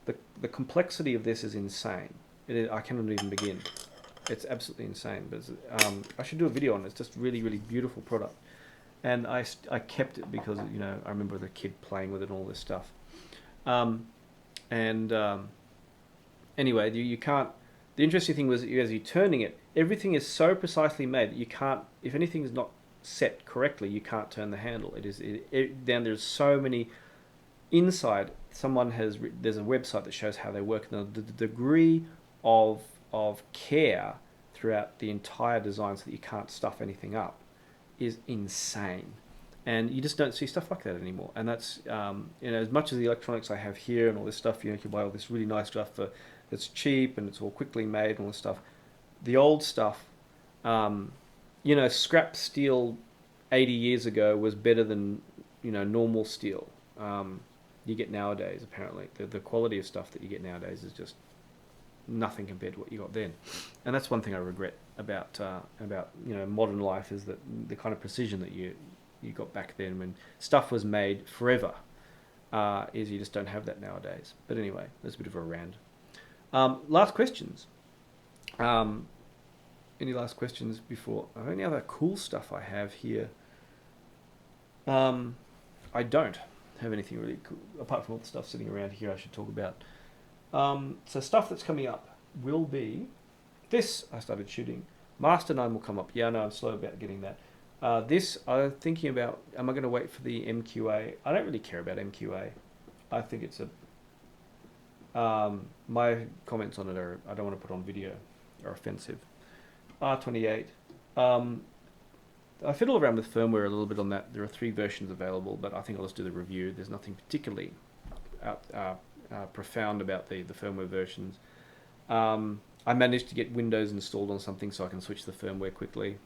The complexity of this is insane. I cannot even begin. It's absolutely insane. But I should do a video on it. It's just really, really beautiful product. And I kept it because I remember the kid playing with it and all this stuff. Anyway, you can't. The interesting thing was, as you're turning it, everything is so precisely made that you can't. If anything is not set correctly, you can't turn the handle. Then there's so many inside. There's a website that shows how they work. And the degree of care throughout the entire design, so that you can't stuff anything up, is insane. And you just don't see stuff like that anymore. And that's, as much as the electronics I have here and all this stuff, you can buy all this really nice stuff that's cheap and it's all quickly made and all this stuff. The old stuff, scrap steel 80 years ago was better than, normal steel you get nowadays, apparently. The quality of stuff that you get nowadays is just nothing compared to what you got then. And that's one thing I regret about modern life, is that the kind of precision that you got back then when stuff was made forever, is you just don't have that nowadays. But anyway, that's a bit of a rant. Last questions. Any last questions before? Any other cool stuff I have here? I don't have anything really cool, apart from all the stuff sitting around here I should talk about. So stuff that's coming up will be this. I started shooting. Master 9 will come up. Yeah, no, I'm slow about getting that. This, I'm thinking about, am I going to wait for the MQA? I don't really care about MQA. I think it's my comments on it are, I don't want to put on video, are offensive. R28. I fiddle around with firmware a little bit on that. There are 3 versions available, but I think I'll just do the review. There's nothing particularly profound about the firmware versions. I managed to get Windows installed on something so I can switch the firmware quickly.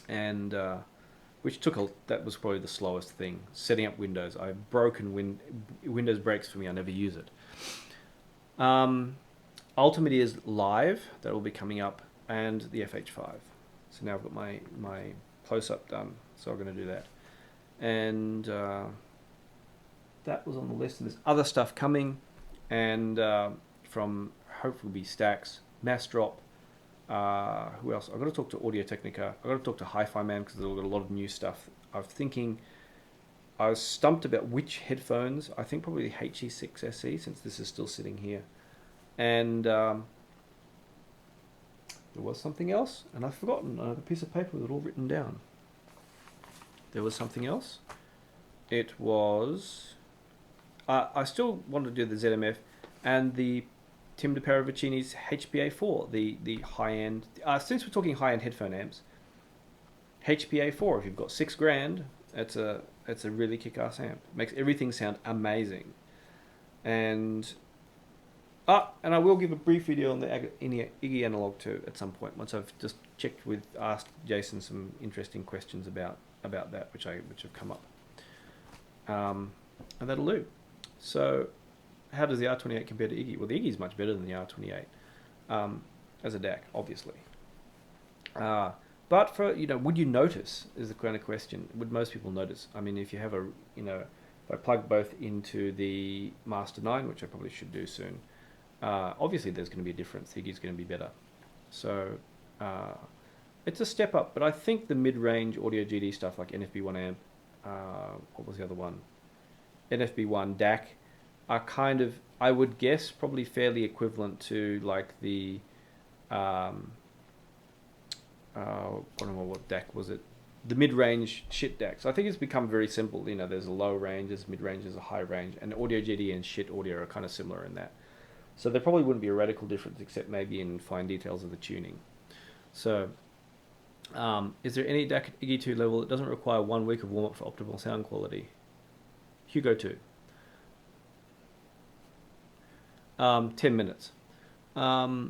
And which that was probably the slowest thing, setting up Windows. I've broken Windows breaks for me. I never use it. Ultimate is live. That will be coming up, and the FH5. So now I've got my close-up done. So I'm going to do that. And that was on the list. And there's other stuff coming, and from hopefully Stacks, Mass Drop. Who else? I've got to talk to Audio Technica. I've got to talk to Hi-Fi Man, because they've got a lot of new stuff. I'm thinking I was stumped about which headphones. I think probably the HE6 SE, since this is still sitting here. And there was something else, and I've forgotten. I have a piece of paper with it all written down. There was something else. It was... I still wanted to do the ZMF and the Tim DeParavicini's HPA4, the high-end... since we're talking high-end headphone amps, HPA4, if you've got $6,000, it's a really kick-ass amp. Makes everything sound amazing. And I will give a brief video on the Iggy Analog 2 at some point, once I've just asked Jason some interesting questions about that, which have come up. And that'll do. So, how does the R28 compare to Iggy? Well, the Iggy is much better than the R28 as a DAC, obviously. But for, would you notice, is the kind of question. Would most people notice? I mean, if you have if I plug both into the Master 9, which I probably should do soon, obviously there's going to be a difference. The Iggy's going to be better. So, it's a step up, but I think the mid-range audio GD stuff like NFB1 amp, what was the other one? NFB1 DAC are kind of, I would guess, probably fairly equivalent to like the I don't know what DAC was it? The mid-range shit DACs. I think it's become very simple. There's a low range, there's mid-range, there's a high range, and audio GD and shit audio are kind of similar in that. So there probably wouldn't be a radical difference, except maybe in fine details of the tuning. So, is there any DAC at Iggy 2 level that doesn't require 1 week of warm-up for optimal sound quality? Hugo 2. 10 minutes. I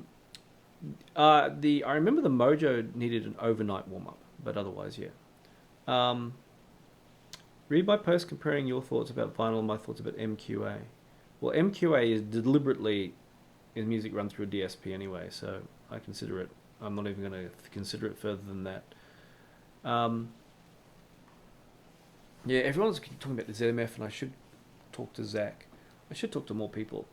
remember the Mojo needed an overnight warm-up, but otherwise, yeah. Read my post comparing your thoughts about vinyl and my thoughts about MQA. Well, MQA is deliberately in music run through a DSP anyway, so I consider it. I'm not even going to consider it further than that. Yeah, everyone's talking about the ZMF, and I should talk to Zach. I should talk to more people.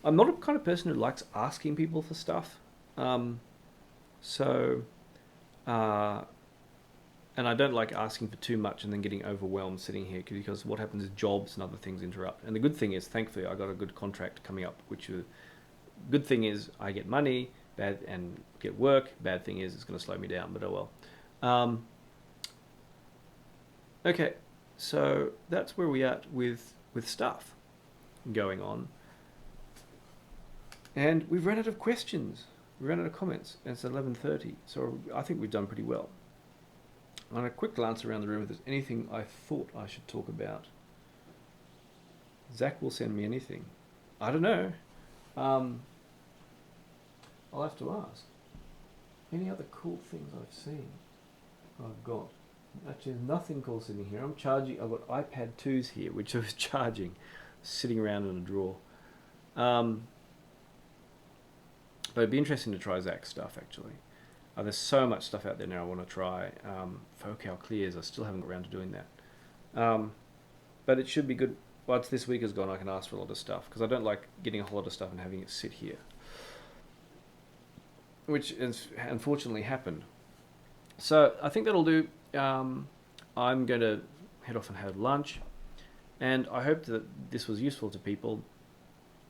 I'm not a kind of person who likes asking people for stuff. And I don't like asking for too much and then getting overwhelmed sitting here, because what happens is jobs and other things interrupt. And the good thing is, thankfully, I got a good contract coming up, good thing is I get money, bad, and get work. Bad thing is it's going to slow me down, but oh well. Okay, so that's where we are with stuff going on. And we've run out of questions. We ran out of comments, and it's 11:30, so I think we've done pretty well. On a quick glance around the room, if there's anything I thought I should talk about. Zach will send me anything. I don't know. I'll have to ask. Any other cool things I've seen? I've got. Actually, there's nothing cool sitting here. I've got iPad 2s here, which I was charging, sitting around in a drawer. But it'd be interesting to try Zach's stuff, actually. There's so much stuff out there now I want to try. Focal clears, I still haven't got around to doing that. But it should be good. Once this week is gone, I can ask for a lot of stuff, because I don't like getting a whole lot of stuff and having it sit here, which has unfortunately happened. So I think that'll do. I'm going to head off and have lunch, and I hope that this was useful to people.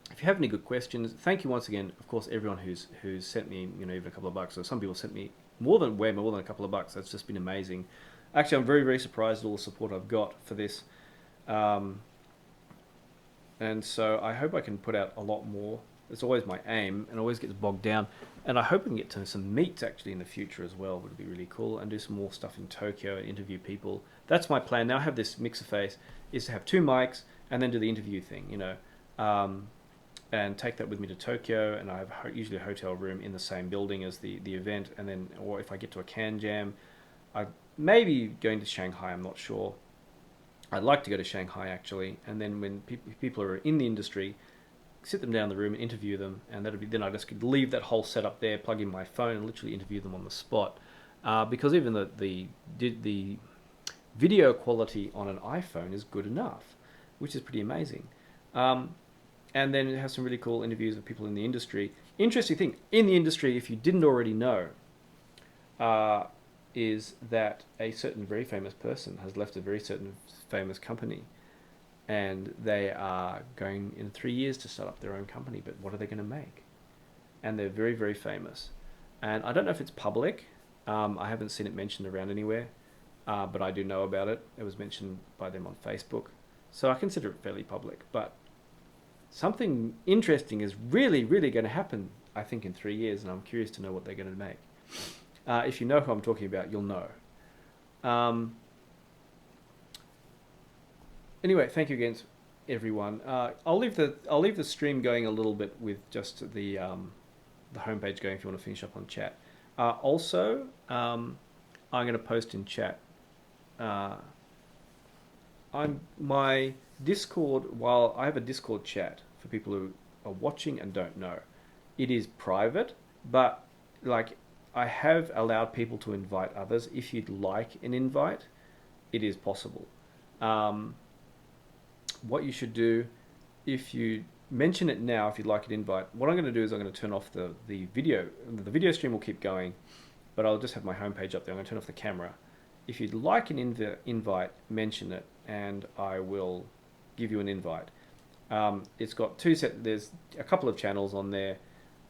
If you have any good questions, thank you once again, of course, everyone who's sent me, even a couple of bucks. So some people sent me way more than a couple of bucks. That's just been amazing. Actually, I'm very, very surprised at all the support I've got for this. And so I hope I can put out a lot more. It's always my aim, and always gets bogged down. And I hope we can get to some meets actually in the future as well. Would be really cool, and do some more stuff in Tokyo and interview people. That's my plan. Now I have this mixer face, is to have 2 mics and then do the interview thing, and take that with me to Tokyo. And I have usually a hotel room in the same building as the event. And then, or if I get to a Can Jam, I may be going to Shanghai. I'm not sure. I'd like to go to Shanghai actually. And then when people are in the industry, sit them down in the room and interview them, and then I just could leave that whole setup there, plug in my phone, and literally interview them on the spot. Because even the video quality on an iPhone is good enough, which is pretty amazing. And then it has some really cool interviews with people in the industry. Interesting thing, in the industry, if you didn't already know, is that a certain very famous person has left a very certain famous company, and they are going in 3 years to start up their own company. But what are they going to make? And they're very, very famous. And I don't know if it's public. I haven't seen it mentioned around anywhere, but I do know about it. It was mentioned by them on Facebook. So I consider it fairly public. But something interesting is really, really going to happen, I think, in 3 years, and I'm curious to know what they're going to make. If you know who I'm talking about, you'll know. Anyway, thank you again, everyone. I'll leave the stream going a little bit with just the homepage going if you want to finish up on chat. Also, I'm going to post in chat. My Discord. While I have a Discord chat for people who are watching and don't know, it is private, but like I have allowed people to invite others. If you'd like an invite, it is possible. What you should do, if you mention it now, if you'd like an invite, what I'm going to do is I'm going to turn off the video. The video stream will keep going, but I'll just have my homepage up there. I'm going to turn off the camera. If you'd like an invite, mention it, and I will give you an invite. It's got there's a couple of channels on there,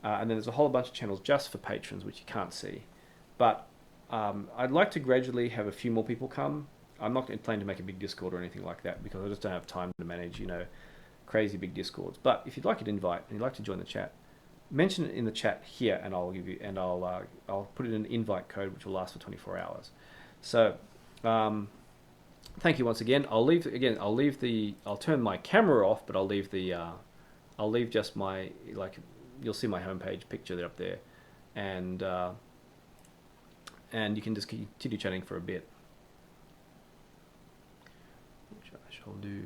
and then there's a whole bunch of channels just for patrons, which you can't see. But I'd like to gradually have a few more people come. I'm not planning to make a big Discord or anything like that because I just don't have time to manage, crazy big Discords. But if you'd like an invite and you'd like to join the chat, mention it in the chat here, and I'll give you, and I'll put in an invite code which will last for 24 hours. So, thank you once again. I'll turn my camera off, but I'll leave just my, you'll see my homepage picture there up there, and you can just continue chatting for a bit. Which I shall do.